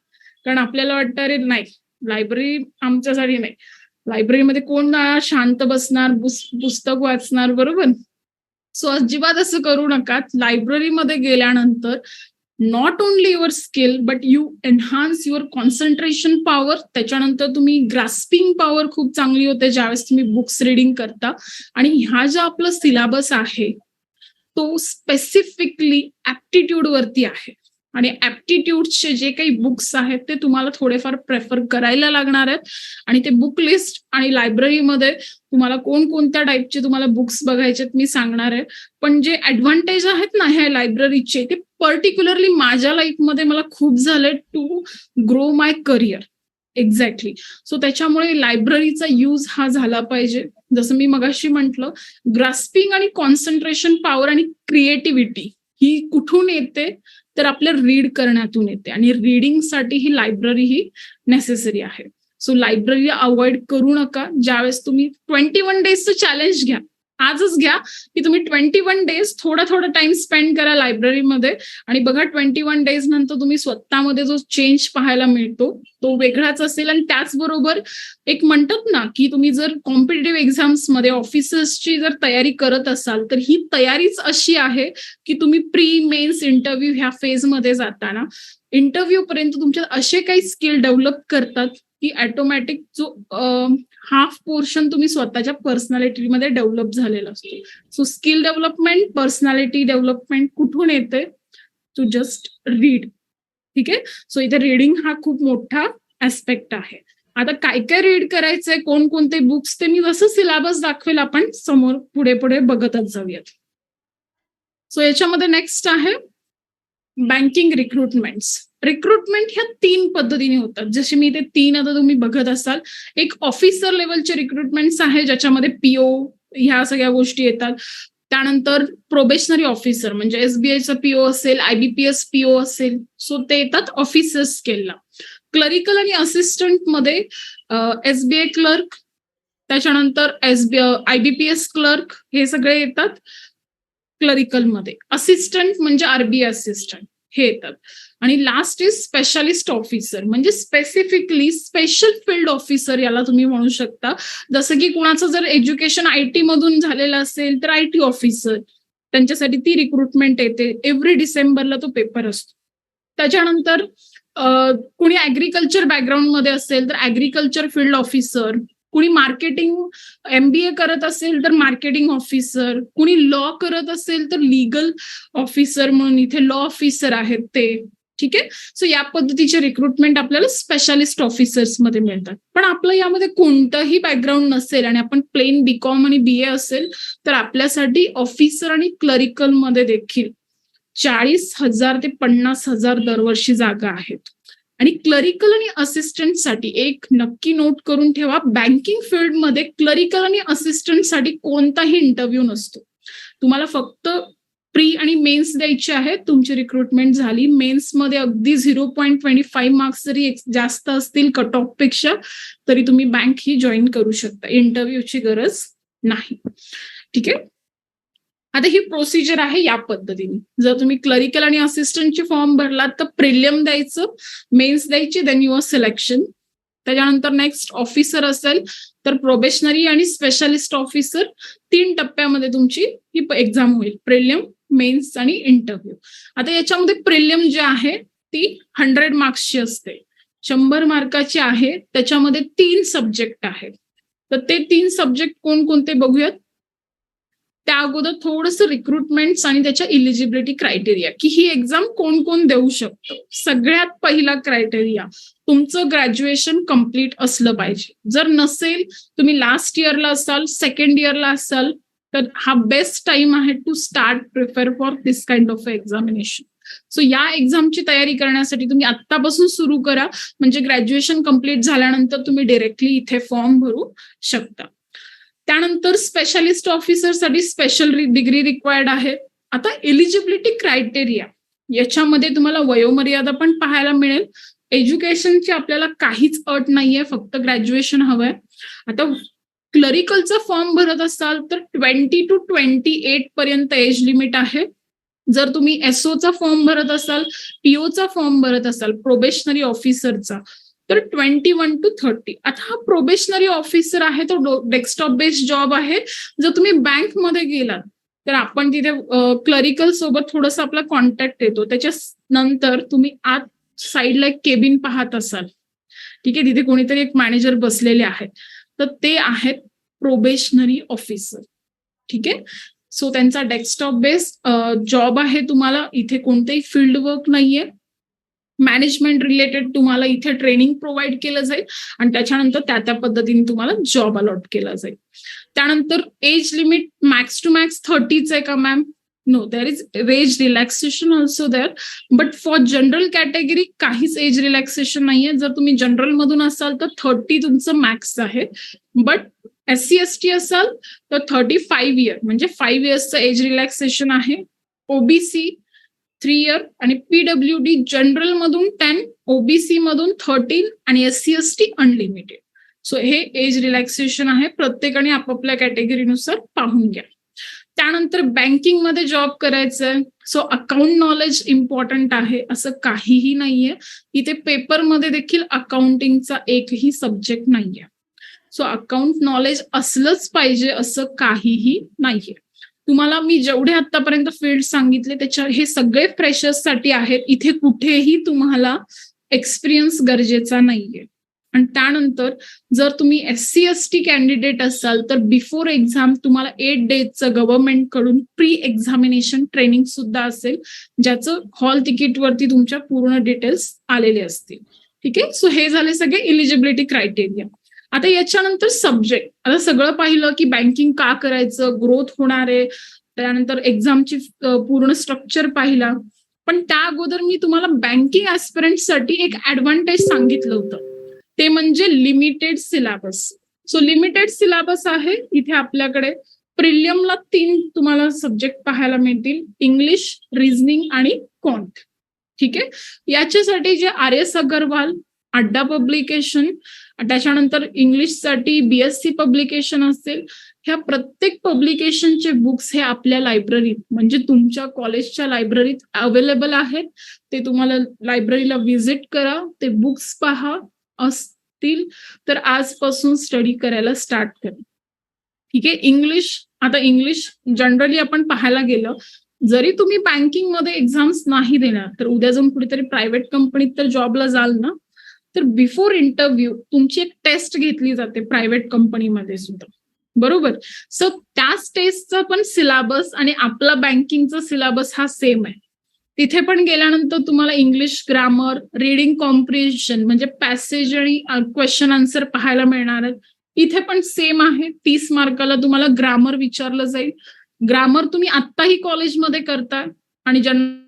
कारण आपल्याला वाटतं अरे नाही, लायब्ररी आमच्यासाठी नाही. लायब्ररीमध्ये कोण शांत बसणार, पुस्तक वाचणार, बरोबर? सो अजिबात असं करू नका. लायब्ररीमध्ये गेल्यानंतर not only your skill but you enhance your concentration power. त्याच्यानंतर तुम्ही ग्रास्पिंग पॉवर खूप चांगली होते ज्यावेळेस तुम्ही बुक्स रिडिंग करता. आणि ह्या ज्या आपला सिलेबस आहे तो स्पेसिफिकली ऍप्टिट्यूड वरती आहे, आणि ऍप्टिट्यूडचे जे काही बुक्स आहेत ते तुम्हाला थोडेफार प्रेफर करायला लागणार आहेत. आणि ते बुक लिस्ट आणि लायब्ररीमध्ये तुम्हाला कोणकोणत्या टाईपचे तुम्हाला बुक्स बघायचे मी सांगणार आहे. पण जे ऍडव्हान्टेज आहेत ना ह्या लायब्ररीचे, ते पर्टिक्युलरली माझ्या लाईफमध्ये मला खूप झाले to grow my career. Exactly. So त्याच्यामुळे लायब्ररीचा यूज हा झाला पाहिजे. जसं मी मगाशी म्हटलं, ग्रास्पिंग आणि कॉन्सन्ट्रेशन पॉवर आणि क्रिएटिव्हिटी ही कुठून येते तर आपल्या रीड करण्यातून येते, आणि रीडिंगसाठी ही लायब्ररी ही नेसेसरी आहे. सो लायब्ररी अवॉइड करू नका. ज्यावेळेस तुम्ही 21 डेजचं चॅलेंज घ्या, आजच घ्या की तुम्ही 21 डेज थोडा टाइम स्पेंड करा लायब्ररीमध्ये, आणि बघा 21 डेज नंतर तुम्ही स्वतःमध्ये जो चेंज पाहायला मिळतो तो वेगळाच असेल. आणि त्याचबरोबर एक म्हणतात ना की तुम्ही जर कॉम्पिटिटिव्ह एक्झाम्समध्ये ऑफिसर्सची जर तयारी करत असाल तर ही तयारीच अशी आहे की तुम्ही प्री मेन्स इंटरव्ह्यू ह्या फेजमध्ये जाताना इंटरव्ह्यू पर्यंत तुमच्यात असे काही स्किल डेव्हलप करतात की ऑटोमॅटिक जो हाफ पोर्शन तुम्ही स्वतःच्या पर्सनॅलिटीमध्ये डेव्हलप झालेला असतो. So skill development, personality development कुठून येते? To just read. ठीक आहे. सो इथे रीडिंग हा खूप मोठा ऍस्पेक्ट आहे. आता काय काय रीड करायचंय, कोणकोणते बुक्स, ते मी जसं सिलेबस दाखवेल आपण समोर पुढे बघतच जाऊयात. सो याच्यामध्ये नेक्स्ट आहे बँकिंग रिक्रुटमेंट्स. रिक्रुटमेंट ह्या 3 पद्धतीने होतात, जसे मी ते 3 आता तुम्ही बघत असाल. एक ऑफिसर लेवलचे रिक्रुटमेंट्स आहे ज्याच्यामध्ये PO ह्या सगळ्या गोष्टी येतात. त्यानंतर प्रोबेशनरी ऑफिसर म्हणजे SBIचा PO असेल, IBPS PO असेल, सो ते येतात ऑफिसर स्केलला. क्लरिकल आणि असिस्टंट मध्ये SBI क्लर्क, त्याच्यानंतर IBPS क्लर्क, हे सगळे येतात क्लरिकल मध्ये. असिस्टंट म्हणजे RBI असिस्टंट, हे येतात. आणि लास्ट इज स्पेशालिस्ट ऑफिसर, म्हणजे स्पेसिफिकली स्पेशल फील्ड ऑफिसर याला तुम्ही म्हणू शकता. जसं की कुणाचं जर एज्युकेशन IT मधून झालेलं असेल तर IT ऑफिसर, त्यांच्यासाठी ती रिक्रुटमेंट येते. एव्हरी डिसेंबरला तो पेपर असतो. त्याच्यानंतर कुणी ऍग्रिकल्चर बॅकग्राऊंड मध्ये असेल तर ऍग्रिकल्चर फील्ड ऑफिसर, कुणी मार्केटिंग MBA करत असेल तर मार्केटिंग ऑफिसर, कुणी लॉ करत असेल तर लीगल ऑफिसर म्हणून इथे लॉ ऑफिसर आहेत ते. ठीक आहे. सो या पद्धतीचे रिक्रुटमेंट आपल्याला स्पेशालिस्ट ऑफिसर्स मध्ये मिळतात. पण आपलं यामध्ये कोणतंही बॅकग्राऊंड नसेल आणि आपण प्लेन BCom आणि BA असेल तर आपल्यासाठी ऑफिसर आणि क्लरिकल मध्ये देखील 40,000 ते 50,000 दरवर्षी जागा आहेत. आणि क्लरिकल आणि असिस्टंटसाठी एक नक्की नोट करून ठेवा, बँकिंग फील्डमध्ये क्लरिकल आणि असिस्टंटसाठी कोणताही इंटरव्ह्यू नसतो. तुम्हाला फक्त प्री आणि मेन्स द्यायचे आहेत. तुमची रिक्रुटमेंट झाली. मेन्समध्ये अगदी 0.25 मार्क्स जरी जास्त असतील कट ऑफ पेक्षा तरी तुम्ही बँक ही जॉईन करू शकता. इंटरव्ह्यूची गरज नाही. ठीक आहे. आता ही प्रोसिजर आहे या पद्धतीने. जर तुम्ही क्लरिकल आणि असिस्टंटचे फॉर्म भरलात तर प्रिलियम द्यायचं, मेन्स द्यायची, देन युअर सिलेक्शन. त्याच्यानंतर नेक्स्ट ऑफिसर असेल तर प्रोबेशनरी आणि स्पेशालिस्ट ऑफिसर 3 टप्प्यामध्ये तुमची ही एक्झाम होईल. प्रिलियम, मेन्स आणि इंटरव्ह्यू. आता याच्यामध्ये प्रिलियम जे आहे ती 100 मार्क्सची असते, 100 मार्काची आहे. त्याच्यामध्ये 3 सब्जेक्ट आहेत. तर ते 3 सब्जेक्ट कोणकोणते बघूयात. त्या अगोदर थोडंसं रिक्रुटमेंट्स आणि त्याच्या इलिजिबिलिटी क्रायटेरिया, की ही एक्झाम कोण कोण देऊ शकतो. सगळ्यात पहिला क्रायटेरिया, तुमचं ग्रॅज्युएशन कम्प्लीट असलं पाहिजे. जर नसेल, तुम्ही लास्ट इयरला असाल, सेकंड इयरला असाल, तर हा बेस्ट टाइम आहे to start prepare for this kind of examination. So या एक्झामची तयारी करण्यासाठी तुम्ही आत्तापासून सुरू करा, म्हणजे ग्रॅज्युएशन कम्प्लीट झाल्यानंतर तुम्ही डिरेक्टली इथे फॉर्म भरू शकता. त्यानंतर स्पेशालिस्ट ऑफिसरसाठी स्पेशल डिग्री रिक्वायर्ड आहे. आता एलिजिबिलिटी क्रायटेरिया याच्यामध्ये तुम्हाला वयोमर्यादा पण पाहायला मिळेल. एज्युकेशनची आपल्याला काहीच अट नाहीये, फक्त ग्रॅज्युएशन हवंय. आता क्लरिकलचा फॉर्म भरत असाल तर 20 to 28 पर्यंत एज लिमिट आहे. जर तुम्ही SOचा फॉर्म भरत असाल, POचा फॉर्म भरत असाल, प्रोबेशनरी ऑफिसरचा, तर 21 to 30. आता हा प्रोबेशनरी ऑफिसर आहे तो डेस्कटॉप बेस्ड जॉब आहे. जर तुम्ही बँकमध्ये गेलात तर आपण तिथे क्लरिकल सोबत थोडंसं आपला कॉन्टॅक्ट येतो. त्याच्या नंतर तुम्ही आत साईडला एक केबिन पाहत असाल. ठीक आहे. तिथे कोणीतरी एक मॅनेजर बसलेले आहेत, तर ते आहेत प्रोबेशनरी ऑफिसर. ठीक आहे. सो त्यांचा डेस्कटॉप बेस्ड जॉब आहे. तुम्हाला इथे कोणतेही फील्ड वर्क नाहीये. मॅनेजमेंट रिलेटेड तुम्हाला इथे ट्रेनिंग प्रोव्हाइड केलं जाईल आणि त्याच्यानंतर त्या पद्धतीने तुम्हाला जॉब अलॉट केला जाईल. त्यानंतर age limit max to max 30च आहे का ma'am? No, there is age relaxation also there, but for general category काहीच एज रिलॅक्सेशन नाहीये. जर तुम्ही जनरल मधून असाल तर 30 तुमचं मॅक्स आहे. बट SC ST असाल तर 35 इयर म्हणजे 5 इयर्सचं एज रिलॅक्सेशन आहे. OBC 3 इयर आणि PWD जनरल मधून 10, OBC मधून 13 आणि SC ST अनलिमिटेड. सो हे एज रिलॅक्सेशन आहे. प्रत्येकाने आपापल्या कॅटेगरीनुसार पाहून घ्या. त्यानंतर बँकिंग मध्ये जॉब करायचंय, सो अकाउंट नॉलेज इम्पॉर्टंट आहे असं काहीही नाहीये. इथे पेपरमध्ये देखील अकाउंटिंगचा एकही सब्जेक्ट नाहीये. सो अकाउंट नॉलेज असलंच पाहिजे असं काहीही नाहीये. तुम्हाला मी जेवढे आतापर्यंत फील्ड सांगितले त्याच्या हे सगळे फ्रेशर्ससाठी आहेत. इथे कुठेही तुम्हाला एक्सपिरियन्स गरजेचा नाहीये. आणि त्यानंतर जर तुम्ही SC ST कॅन्डिडेट असाल तर बिफोर एक्झाम तुम्हाला 8 डेजचं गव्हर्नमेंट कडून प्री एक्झामिनेशन ट्रेनिंग सुद्धा असेल, ज्याचं हॉल तिकीटवरती तुमच्या पूर्ण डिटेल्स आलेले असतील. ठीक आहे. सो हे झाले सगळे इलिजिबिलिटी क्रायटेरिया. आता याच्यानंतर सब्जेक्ट. आता सगळं पाहिलं की बँकिंग का करायचं, ग्रोथ होणार आहे, त्यानंतर एक्झामची पूर्ण स्ट्रक्चर पाहिला. पण त्या अगोदर मी तुम्हाला बँकिंग ऍस्पिरंटसाठी एक ऍडव्हान्टेज सांगितलं होतं, ते म्हणजे limited syllabus. So limited syllabus आहे. इथे आपल्याकडे प्रिलियमला 3 तुम्हाला सब्जेक्ट पाहायला मिळतील, इंग्लिश, रिझनिंग आणि क्वांट. ठीक आहे. याच्यासाठी जे RS अगरवाल, अड्डा पब्लिकेशन, त्याच्यानंतर इंग्लिशसाठी BSc पब्लिकेशन असेल, ह्या प्रत्येक पब्लिकेशनचे बुक्स हे आपल्या लायब्ररीत म्हणजे तुमच्या कॉलेजच्या लायब्ररीत अवेलेबल आहेत. ते तुम्हाला लायब्ररीला व्हिजिट करा, ते बुक्स पहा, असतील तर आजपासून स्टडी करायला स्टार्ट करा. ठीक आहे. इंग्लिश जनरली आपण पाहायला गेलं, जरी तुम्ही बँकिंग मध्ये एक्झाम्स नाही देणार तर उद्या जाऊन कुठेतरी प्रायव्हेट कंपनीत तर जॉबला जाल ना, तर बिफोर इंटरव्ह्यू तुमची एक टेस्ट घेतली जाते प्रायव्हेट कंपनीमध्ये सुद्धा. बरोबर. सो त्याच टेस्टचा पण सिलेबस आणि आपला बँकिंगचा सिलेबस हा सेम आहे. तिथे पण गेल्यानंतर तुम्हाला इंग्लिश ग्रामर, रिडिंग कॉम्प्रिहेन्शन म्हणजे पॅसेज आणि क्वेश्चन आन्सर पाहायला मिळणार आहेत. इथे पण सेम आहे. 30 मार्काला तुम्हाला ग्रामर विचारलं जाईल. ग्रामर तुम्ही आत्ताही कॉलेजमध्ये करताय आणि ज्यांना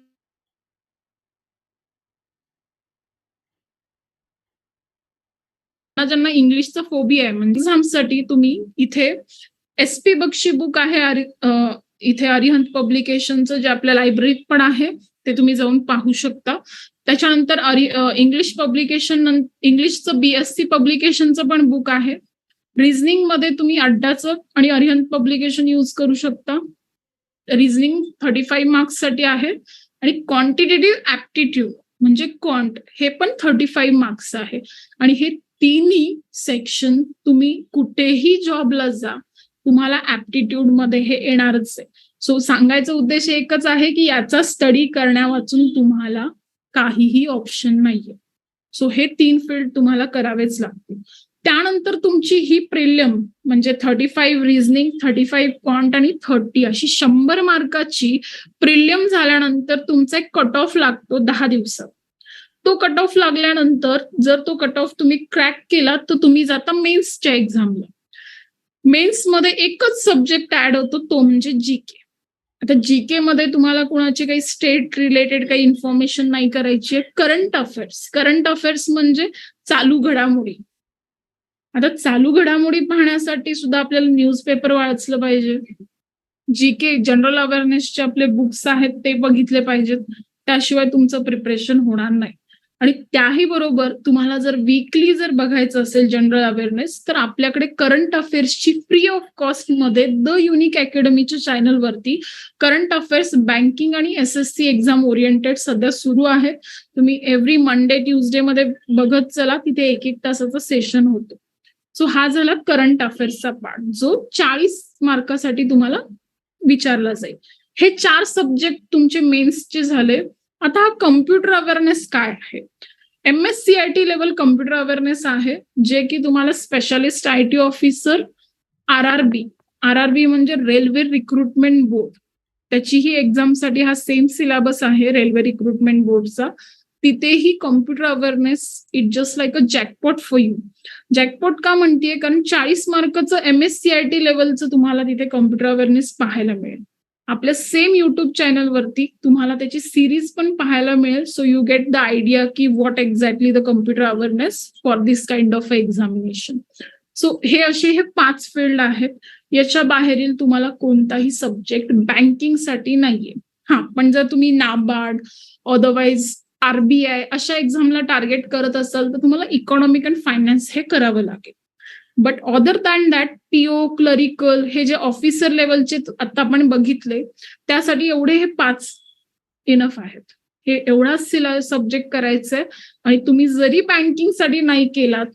इंग्लिशचा फोबिया आहे म्हणजे एक्झामसाठी तुम्ही इथे SP बक्षी बुक आहे इथे अरिहंत पब्लिकेशनचं जे आपल्या लायब्ररीत पण आहे ते तुम्ही जाऊन पाहू शकता. त्याच्यानंतर इंग्लिश पब्लिकेशन, इंग्लिशचं BSc पब्लिकेशनचं पण बुक आहे. रिझनिंग मध्ये तुम्ही अड्डाचं आणि अरिहंत पब्लिकेशन यूज करू शकता. रिझनिंग 35 मार्क्स साठी आहे आणि क्वांटिटेटिव्ह ऍप्टिट्यूड म्हणजे क्वांट हे पण 35 मार्क्स आहे. आणि हे तिन्ही सेक्शन तुम्ही कुठेही जॉबला जा, तुम्हाला ऍप्टिट्यूड मध्ये हे येणारच आहे. सो सांगायचा उद्देश एकच आहे की याचा स्टडी करण्या वाचून तुम्हाला काहीही ऑप्शन नाहीये. सो हे 3 फील्ड तुम्हाला करावेच लागतील. त्यानंतर तुमची ही प्रिलियम म्हणजे 35 रिझनिंग, 35 क्वांट आणि 30 अशी 100 मार्काची प्रिलियम झाल्यानंतर तुमचा एक कट ऑफ लागतो 10 दिवसात. तो कट ऑफ लागल्यानंतर जर तो कट ऑफ तुम्ही क्रॅक केला तर तुम्ही जाता मेन्सच्या एक्झामला. मेन्समध्ये एकच सब्जेक्ट ऍड होतो, तो म्हणजे GK. आता GK मध्ये तुम्हाला कुणाची काही स्टेट रिलेटेड काही इन्फॉर्मेशन नाही करायची आहे. करंट अफेअर्स म्हणजे चालू घडामोडी. आता चालू घडामोडी पाहण्यासाठी सुद्धा आपल्याला न्यूजपेपर वाचलं पाहिजे. GK जनरल अवेअरनेसचे आपले बुक्स आहेत ते बघितले पाहिजेत. त्याशिवाय तुमचं प्रिपरेशन होणार नाही. आणि त्याही बरोबर तुम्हाला जर वीकली जर बघायचं असेल जनरल अवेअरनेस तर आपल्याकडे करंट अफेअर्सची फ्री ऑफ कॉस्ट मध्ये द युनिक अकॅडमीच्या चॅनलवरती करंट अफेअर्स बँकिंग आणि SSC एक्झाम ओरिएंटेड सध्या सुरू आहे. तुम्ही एव्हरी मंडे ट्युजडे मध्ये बघत चला, तिथे 1-1 तासाचं सेशन होतं. सो हा झाला करंट अफेअर्सचा पार्ट जो 40 मार्कासाठी तुम्हाला विचारला जाईल. हे 4 सब्जेक्ट तुमचे मेन्सचे झाले. आता हा कम्प्युटर अवेअरनेस काय आहे? MSCIT लेवल कम्प्युटर अवेअरनेस आहे जे की तुम्हाला स्पेशालिस्ट IT ऑफिसर, RRB म्हणजे रेल्वे रिक्रुटमेंट बोर्ड, त्याचीही एक्झामसाठी हा सेम सिलेबस आहे रेल्वे रिक्रुटमेंट बोर्डचा. तिथेही computer awareness it just like a jackpot for you. Jackpot का म्हणतेय? कारण 40 मार्काचं MSCIT लेवलचं तुम्हाला तिथे कम्प्युटर अवेअरनेस पाहायला मिळेल. आपल्या सेम युट्यूब चॅनलवरती तुम्हाला त्याची सिरीज पण पाहायला मिळेल. So you get the idea की what exactly the computer awareness for this kind of examination. So हे असे 5 फील्ड आहेत. याच्या बाहेरील तुम्हाला कोणताही सब्जेक्ट बँकिंगसाठी नाहीये. पण जर तुम्ही नाबार्ड, अदरवाईज RBI अशा एक्झामला टार्गेट करत असाल तर तुम्हाला इकॉनॉमिक अँड फायनान्स हे करावं लागेल. But other than that PO, clerical हे जे ऑफिसर लेवलचे आता आपण बघितले त्यासाठी एवढे हे 5 इनफ आहेत. हे एवढाच सब्जेक्ट करायचंय. आणि तुम्ही जरी बँकिंगसाठी नाही केलात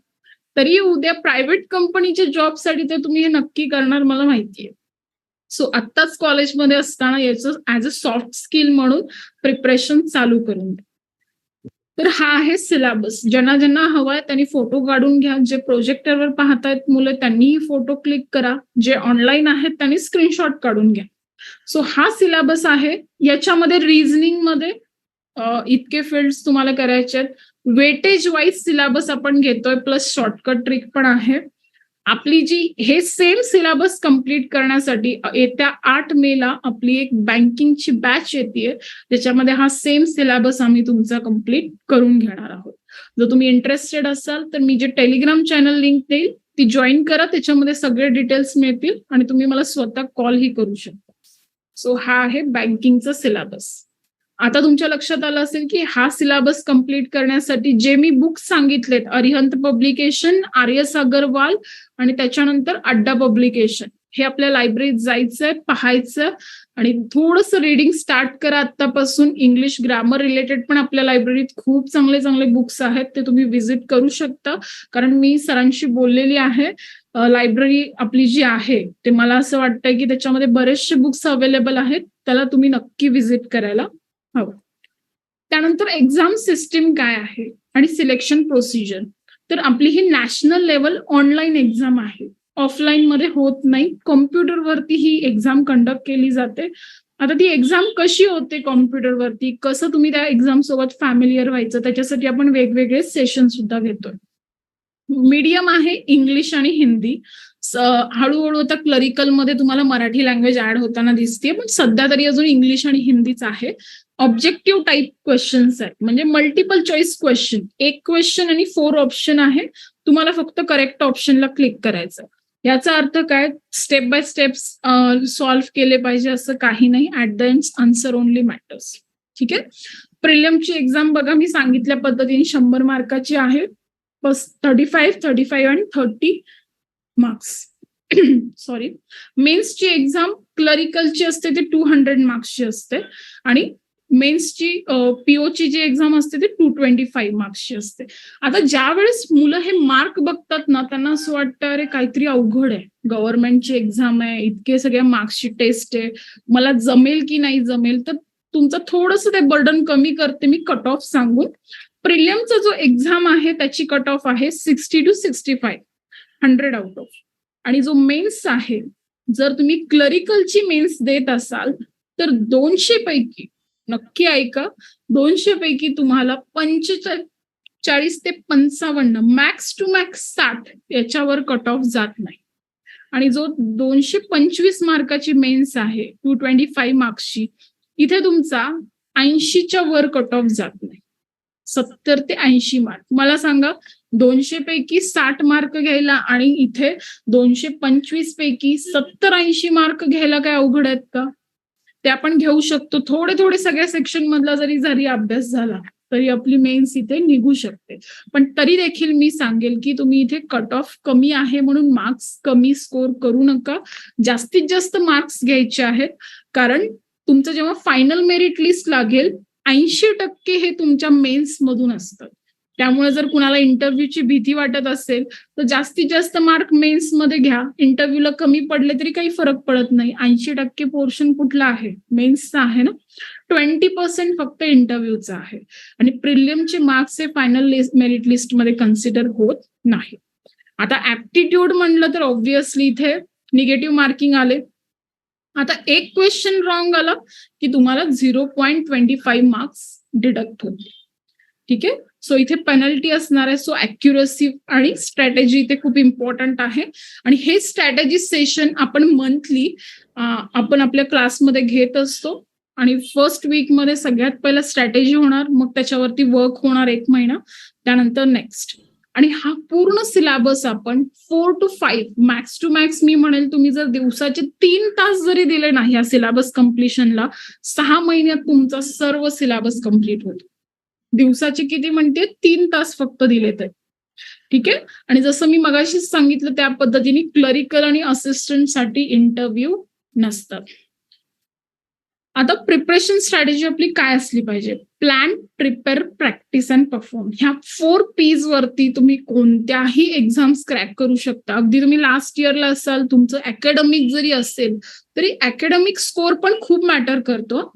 तरी उद्या प्रायव्हेट कंपनीच्या जॉबसाठी तर तुम्ही हे नक्की करणार मला माहितीये. सो आत्ताच कॉलेजमध्ये असताना याचं ऍज अ सॉफ्ट स्किल म्हणून प्रिपरेशन चालू करून द्या. तर हा आहे सिलेबस. ज्यांना ज्यांना हवाय त्यांनी फोटो काढून घ्या. जे प्रोजेक्टरवर पाहतायत मुलं त्यांनीही फोटो क्लिक करा. जे ऑनलाईन आहेत त्यांनी स्क्रीनशॉट काढून घ्या. सो हा सिलेबस आहे. याच्यामध्ये रिझनिंग मध्ये इतके फील्ड्स तुम्हाला करायचे आहेत. वेटेज वाईज सिलेबस आपण घेतोय प्लस शॉर्टकट ट्रिक पण आहे. आपली जी हे सेम सिलेबस कम्प्लीट करण्यासाठी येत्या 8 मेला आपली एक बँकिंगची बॅच येते ज्याच्यामध्ये हा सेम सिलेबस आम्ही तुमचा कम्प्लीट करून घेणार आहोत. जर तुम्ही इंटरेस्टेड असाल तर मी जे टेलिग्राम चॅनल लिंक देईल ती जॉईन करा. त्याच्यामध्ये सगळे डिटेल्स मिळतील आणि तुम्ही मला स्वतः कॉलही करू शकता. सो हा आहे बँकिंगचा सिलेबस. आता तुमच्या लक्षात आलं असेल की हा सिलेबस कम्प्लीट करण्यासाठी जे मी बुक्स सांगितलेत, अरिहंत पब्लिकेशन, RS अगरवाल आणि त्याच्यानंतर अड्डा पब्लिकेशन, हे आपल्या लायब्ररीत जायचंय, पाहायचं आणि थोडंसं रीडिंग स्टार्ट करा आतापासून. इंग्लिश ग्रामर रिलेटेड पण आपल्या लायब्ररीत खूप चांगले चांगले बुक्स आहेत, ते तुम्ही व्हिजिट करू शकता. कारण मी सरांशी बोललेली आहे, लायब्ररी आपली जी आहे ते मला असं वाटतंय की त्याच्यामध्ये बरेचसे बुक्स अवेलेबल आहेत, त्याला तुम्ही नक्की व्हिजिट करायला हवं. त्यानंतर एक्झाम सिस्टीम काय आहे आणि सिलेक्शन प्रोसिजर. तर आपली ही नॅशनल लेवल ऑनलाईन एक्झाम आहे, ऑफलाईन मध्ये होत नाही. कॉम्प्युटरवरती ही एक्झाम कंडक्ट केली जाते. आता ती एक्झाम कशी होते कॉम्प्युटरवरती, कसं तुम्ही त्या एक्झाम सोबत फॅमिलियर व्हायचं, त्याच्यासाठी आपण वेगवेगळे सेशन सुद्धा घेतोय. मीडियम आहे इंग्लिश आणि हिंदी. हळूहळू आता क्लरिकल मध्ये तुम्हाला मराठी लँग्वेज ऍड होताना दिसते, पण सध्या तरी अजून इंग्लिश आणि हिंदीच आहे. ऑब्जेक्टिव्ह टाईप क्वेश्चन्स आहेत, म्हणजे मल्टिपल चॉईस क्वेश्चन. एक क्वेश्चन आणि 4 ऑप्शन आहे, तुम्हाला फक्त करेक्ट ऑप्शनला क्लिक करायचं. याचा अर्थ काय, स्टेप बाय स्टेप्स सॉल्व्ह केले पाहिजे असं काही नाही. At the end answer only matters. ठीक आहे. प्रिलियमची एक्झाम बघा, मी सांगितल्या पद्धतीने 100 मार्काची आहे. 35 आणि 30 मार्क्स. सॉरी, मेन्सची एक्झाम क्लरिकलची असते ती 200 मार्क्सची असते आणि मेन्सची पीओची जी एक्झाम असते ती 225 मार्क्सची असते. आता ज्या वेळेस मुलं हे मार्क बघतात ना, त्यांना असं वाटतं अरे काहीतरी अवघड आहे, गव्हर्नमेंटची एक्झाम आहे, इतके सगळ्या मार्क्सची टेस्ट आहे, मला जमेल की नाही जमेल. तर तुमचं थोडंसं ते बर्डन कमी करते मी कट ऑफ सांगून. प्रिलियमचा जो एक्झाम आहे त्याची कट ऑफ आहे 60 to 65, 100 आउट ऑफ. आणि जो मेन्स आहे, जर तुम्ही क्लरिकलची मेन्स देत असाल तर 200 पैकी, नक्की ऐका, 200 पैकी तुम्हाला 45 ते 55, मॅक्स टू मॅक्स 60 याच्यावर कट ऑफ जात नाही. आणि जो 225 मार्काची मेन्स आहे 225 मार्क्सची, इथे तुमचा 80च्या वर कट ऑफ जात नाही. 70 ते 80 मार्क. मला सांगा, 200 पैकी 60 मार्क घ्यायला आणि इथे 225 पैकी 70-80 मार्क घ्यायला काय अवघड आहेत का? ते आपण घेऊ शकतो. थोडे थोडे सगळ्या सेक्शन मधला जरी अभ्यास झाला तरी आपली मेन्स इथे निघू शकते. पण तरी देखील मी सांगेल की तुम्ही इथे कट ऑफ कमी आहे म्हणून मार्क्स कमी स्कोर करू नका. जास्तीत जास्त मार्क्स घ्यायचे आहेत, कारण तुमचं जेव्हा फायनल मेरिट लिस्ट लागेल 80% हे तुमच्या मेन्स मधून असतं. त्यामुळे जर कुणाला इंटरव्ह्यूची भीती वाटत असेल तर जास्तीत जास्त मार्क मेन्स मध्ये घ्या. इंटरव्ह्यूला कमी पडले तरी काही फरक पडत नाही. 80% पोर्शन कुठला आहे, मेन्सचा आहे ना. 20% फक्त इंटरव्ह्यूचा आहे. आणि प्रिलियमचे मार्क्स हे फायनल मेरिट लिस्ट मध्ये कन्सिडर होत नाही. आता ऍप्टिट्यूड म्हणलं तर ऑब्व्हियसली इथे निगेटिव्ह मार्किंग आले. आता एक क्वेश्चन रॉंग आला की तुम्हाला 0.25 मार्क्स डिडक्ट होते. ठीक आहे. सो इथे पेनल्टी असणार आहे. सो अॅक्युरसी आणि स्ट्रॅटेजी इथे खूप इम्पॉर्टंट आहे. आणि हे स्ट्रॅटेजी सेशन आपण मंथली आपण आपल्या क्लासमध्ये घेत असतो. आणि फर्स्ट वीक मध्ये सगळ्यात पहिला स्ट्रॅटेजी होणार, मग त्याच्यावरती वर्क होणार 1 महिना, त्यानंतर नेक्स्ट. आणि हा पूर्ण सिलेबस आपण 4 to 5 मॅक्स टू मॅक्स मी म्हणेल, तुम्ही जर दिवसाचे 3 तास जरी दिले ना या सिलेबस कम्प्लिशनला, 6 महिन्यात तुमचा सर्व सिलेबस कम्प्लीट होतो. दिवसाचे किती म्हणते, 3 तास फक्त दिले तर. ठीक आहे. आणि जसं मी मगाशीच सांगितलं त्या पद्धतीने क्लरिकल आणि असिस्टंट साठी इंटरव्ह्यू नसतात. आता प्रिपरेशन स्ट्रॅटेजी आपली काय असली पाहिजे, plan, prepare, practice and perform. ह्या 4 P's वरती तुम्ही कोणत्याही एक्झाम्स क्रॅक करू शकता. अगदी तुम्ही लास्ट इयरला असाल, तुमचं अकॅडमिक जरी असेल तरी अकॅडमिक स्कोर पण खूप मॅटर करतो.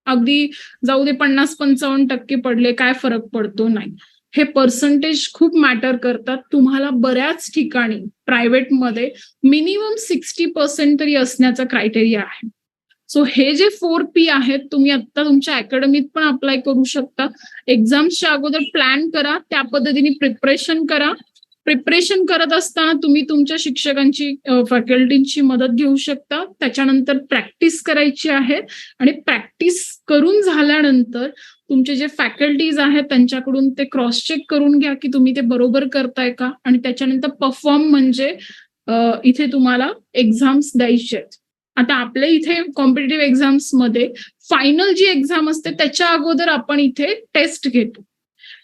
अगदी जाऊ दे 50-55% पडले, काय फरक पडतो, नाही. हे पर्सेंटेज खूप मॅटर करतात. तुम्हाला बऱ्याच ठिकाणी प्रायव्हेटमध्ये मिनिमम 60% तरी असण्याचा क्रायटेरिया आहे. सो हे जे 4 P आहेत तुम्ही आता तुमच्या अकॅडमीत पण अप्लाय करू शकता. एक्झाम्सच्या अगोदर प्लॅन करा, त्या पद्धतीने प्रिपरेशन करा. प्रिपरेशन करत असताना तुम्ही तुमच्या शिक्षकांची, फॅकल्टींची मदत घेऊ शकता. त्याच्यानंतर प्रॅक्टिस करायची आहे आणि प्रॅक्टिस करून झाल्यानंतर तुमचे जे फॅकल्टीज आहेत त्यांच्याकडून ते क्रॉस चेक करून घ्या की तुम्ही ते बरोबर करताय का. आणि त्याच्यानंतर परफॉर्म म्हणजे इथे तुम्हाला एक्झाम्स द्यायचे आहेत. आता आपल्या इथे कॉम्पिटिटिव्ह एक्झाम्स मध्ये फायनल जी एक्झाम असते त्याच्या अगोदर आपण इथे टेस्ट घेतो,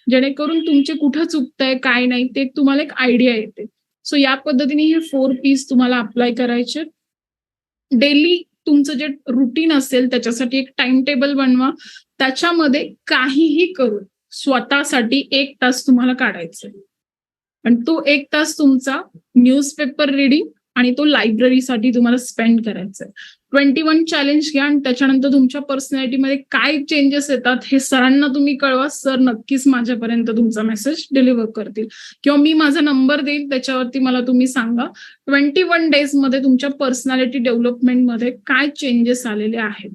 जेणेकरून तुमचे कुठं चुकतंय काय नाही ते तुम्हाला एक आयडिया येते. सो या पद्धतीने हे 4 P's तुम्हाला अप्लाय करायचे. डेली तुमचं जे रुटीन असेल त्याच्यासाठी एक टाइम टेबल बनवा. त्याच्यामध्ये काहीही करून स्वतःसाठी 1 तास तुम्हाला काढायचा आहे. आणि तो 1 तास तुमचा न्यूजपेपर रिडिंग आणि तो लायब्ररीसाठी तुम्हाला स्पेंड करायचा आहे. 21 चॅलेंज घ्या आणि त्याच्यानंतर तुमच्या पर्सनॅलिटीमध्ये काय चेंजेस येतात हे सरांना तुम्ही कळवा. सर नक्कीच माझ्यापर्यंत तुमचा मेसेज डिलिव्हर करतील किंवा मी माझा नंबर देईल त्याच्यावरती मला तुम्ही सांगा. 21 डेज मध्ये तुमच्या पर्सनॅलिटी डेव्हलपमेंटमध्ये काय चेंजेस आलेले आहेत.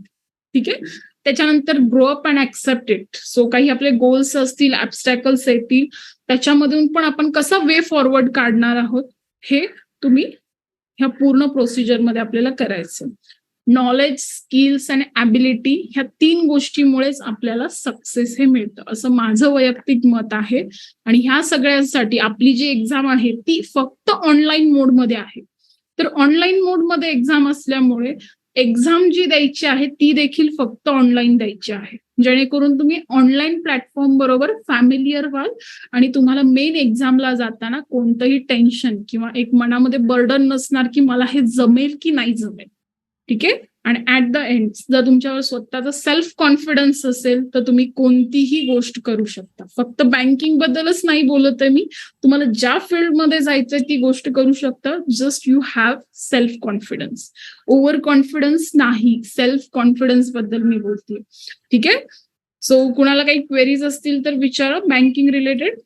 ठीक आहे. त्याच्यानंतर grow up and accept it. So काही आपले गोल्स असतील, ऍब्स्टॅकल्स येतील, त्याच्यामधून पण आपण कसा वे फॉरवर्ड काढणार आहोत हे तुम्ही ह्या पूर्ण प्रोसिजरमध्ये आपल्याला करायचं. नॉलेज, स्किल्स आणि ॲबिलिटी ह्या 3 गोष्टीमुळेच आपल्याला सक्सेस हे मिळतं असं माझं वैयक्तिक मत आहे. आणि ह्या सगळ्यांसाठी आपली जी एक्झाम आहे ती फक्त ऑनलाईन मोडमध्ये आहे. तर ऑनलाईन मोडमध्ये एक्झाम असल्यामुळे एक्झाम जी द्यायची आहे ती देखील फक्त ऑनलाईन द्यायची आहे, जेणेकरून तुम्ही ऑनलाईन प्लॅटफॉर्म बरोबर फॅमिलियर व्हाल आणि तुम्हाला मेन एक्झामला जाताना कोणतंही टेन्शन किंवा एक मनामध्ये बर्डन नसणार की मला हे जमेल की नाही जमेल. ठीक आहे. आणि ऍट द एंड जर तुमच्यावर स्वतःचा सेल्फ कॉन्फिडन्स असेल तर तुम्ही कोणतीही गोष्ट करू शकता. फक्त बँकिंग बद्दलच नाही बोलत आहे मी, तुम्हाला ज्या फील्डमध्ये जायचंय ती गोष्ट करू शकता. Just you have self confidence. Over confidence नाही, सेल्फ कॉन्फिडन्स बद्दल मी बोलते. ठीक आहे. सो कुणाला काही क्वेरीज असतील तर विचारा banking related.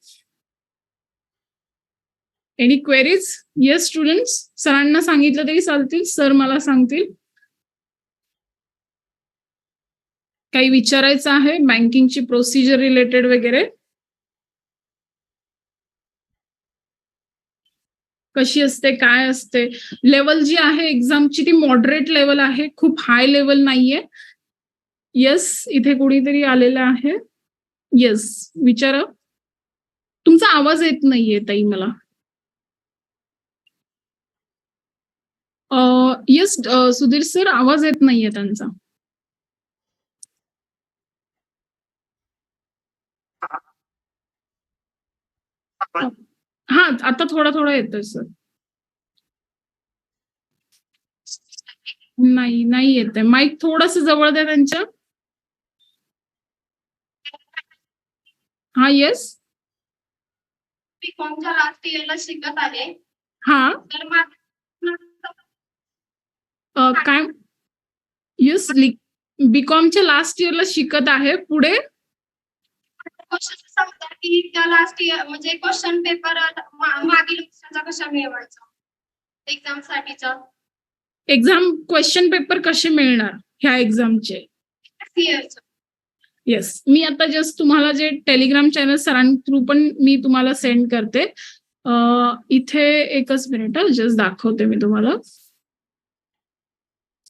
Any queries? Yes students, सरांना सांगितलं तरी चालतील, सर मला सांगतील. काही विचारायचं आहे बँकिंगची प्रोसिजर रिलेटेड वगैरे? कशी असते, काय असते? लेवल जी आहे एक्झामची ती मॉडरेट लेवल आहे, खूप हाय लेवल नाहीये. येस, इथे कोणीतरी आलेलं आहे. येस, विचारा. तुमचा आवाज येत नाहीये ताई मला. येस सुधीर सर, आवाज येत नाहीये त्यांचा. हा, आता थोडा थोडा येतोय सर. नाही, नाही येतंय. माईक थोडस जवळ द्या त्यांच्या. हा, येस. बीकॉमच्या लास्ट इयरला शिकत आहे. हा, तर काय? येस, बीकॉमच्या लास्ट इयरला शिकत आहे. पुढे क्वेश्चन सांगतात की त्या लास्ट इयर म्हणजे क्वेश्चन पेपर मागील वर्षाचा कशा मिळवायचा एक्झाम साठीचा. एक्झाम क्वेश्चन पेपर कसे मिळणार ह्या एक्झामचे? इयरचा. येस, मी आता जस्ट तुम्हाला जे टेलिग्राम चॅनल सरां थ्रू पण मी तुम्हाला सेंड करते. इथे एकच मिनिट जस्ट दाखवते मी तुम्हाला.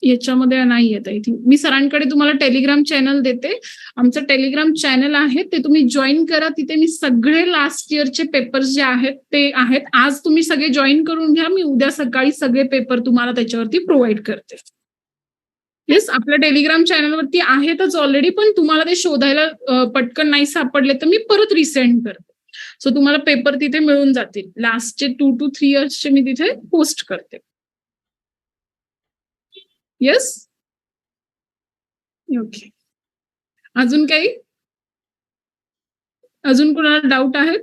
याच्यामध्ये नाही येत आय थिंक. मी सरांकडे तुम्हाला टेलिग्राम चॅनल देते. आमचं टेलिग्राम चॅनल आहे ते तुम्ही जॉईन करा. तिथे मी सगळे लास्ट इयरचे पेपर्स जे आहेत ते आहेत. आज तुम्ही सगळे जॉईन करून घ्या. मी उद्या सकाळी सगळे पेपर तुम्हाला त्याच्यावरती प्रोव्हाइड करते. येस, आपल्या टेलिग्राम चॅनलवरती आहेतच ऑलरेडी, पण तुम्हाला ते शोधायला पटकन नाही सापडले तर मी परत रिसेंड करते. सो तुम्हाला पेपर तिथे मिळून जातील. लास्टचे 2 to 3 इयर्सचे मी तिथे पोस्ट करते. Yes, okay. अजून काही? अजून कोणाला डाऊट आहे?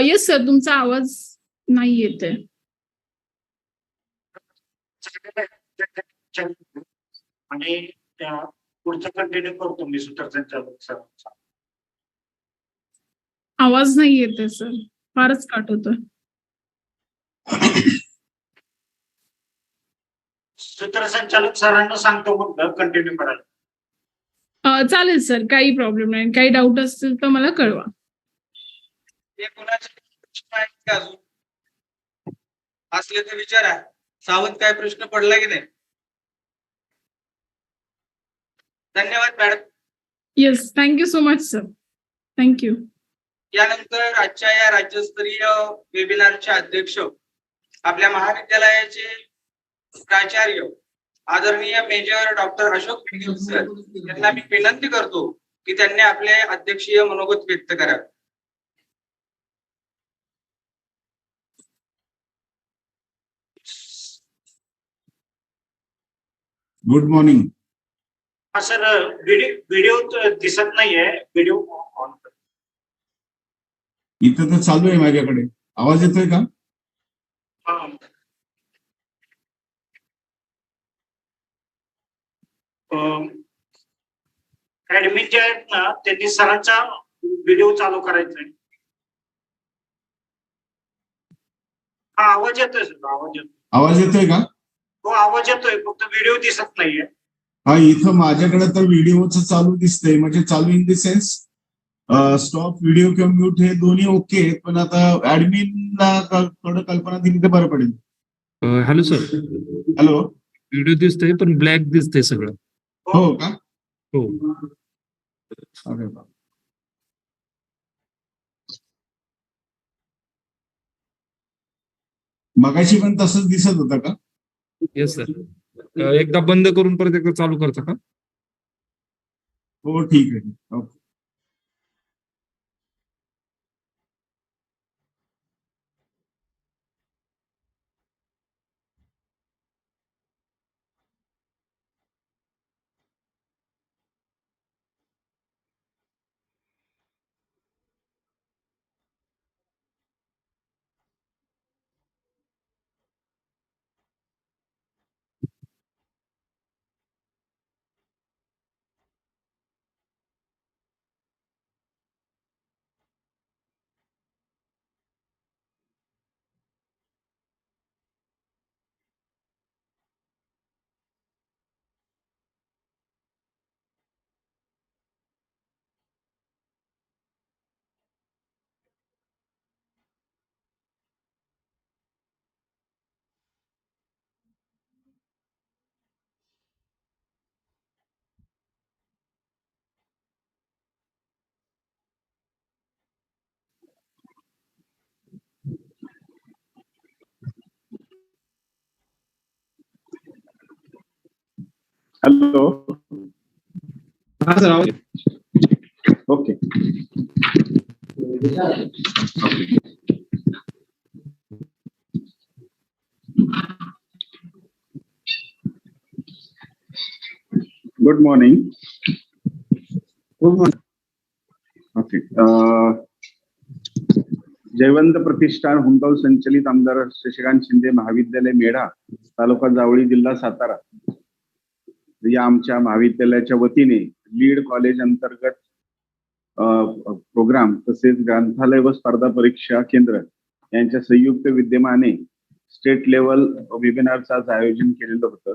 येस सर, तुमचा आवाज नाही येते. आणि पुढचं कंटिन्यू करतो मी सूत्रसंचालक सरांचा. आवाज नाही येते सर, फारच काट होतोय. सूत्रसंचालक सरांना सांगतो मग कंटिन्यू करायला. चालेल सर, काही प्रॉब्लेम नाही. काही डाऊट असतील तर मला कळवा. हे कोणाचे प्रश्न आहेत का अजून? असले तर विचारा. सावंत, काय प्रश्न पडला की नाही? धन्यवाद madam. Yes, thank you so much sir. Thank you. यानंतर आजच्या या राज्यस्तरीय वेबिनारचे अध्यक्ष आपल्या महाविद्यालयाचे प्राचार्य आदरणीय मेजर डॉक्टर अशोक सर यांना मी विनंती करतो की त्यांनी आपले अध्यक्षीय मनोगत व्यक्त करावे. Good morning. हा सर, व्हिडिओ दिसत नाहीये. व्हिडिओ ऑन कर. इथं तर चालू आहे माझ्याकडे. आवाज येतोय का? हा. ऍडमिन जे आहेत ना, त्यांनी सरांचा व्हिडिओ चालू करायचा आहे. हा, आवाज येतोय सर, आवाज येतोय. आवाज येतोय का? हो, आवाज येतोय, फक्त व्हिडिओ दिसत नाहीये. हा, इथं माझ्याकडे तर व्हिडिओचं चालू दिसतंय, म्हणजे चालू in the sense stop video किंवा म्यूट हे दोन्ही ओके, पण आता ऍडमिनला थोडं कल्पना दिली तर बरं पडेल. Hello sir, hello. व्हिडिओ दिसतोय पण ब्लॅक दिसतंय सगळं. हो का? हो. अरे बाप. मगाशी पण तसंच दिसत होतं का? Yes sir. एकदा बंद करून परत एकदा चालू करता का? हो, ठीक आहे. ओके. हॅलो. हा सर, आवाज. Okay. Good morning. Good morning. Okay. Jaywant प्रतिष्ठान हुंडल संचलित आमदार शशिकांत शिंदे महाविद्यालय मेढा, तालुका जावळी, जिल्हा सातारा या आमच्या महाविद्यालयाच्या वतीने लीड कॉलेज अंतर्गत प्रोग्राम तसेच ग्रंथालय व स्पर्धा परीक्षा केंद्र यांच्या संयुक्त विद्यमाने स्टेट लेवल वेबिनारचं आज आयोजन केलेलं होतं.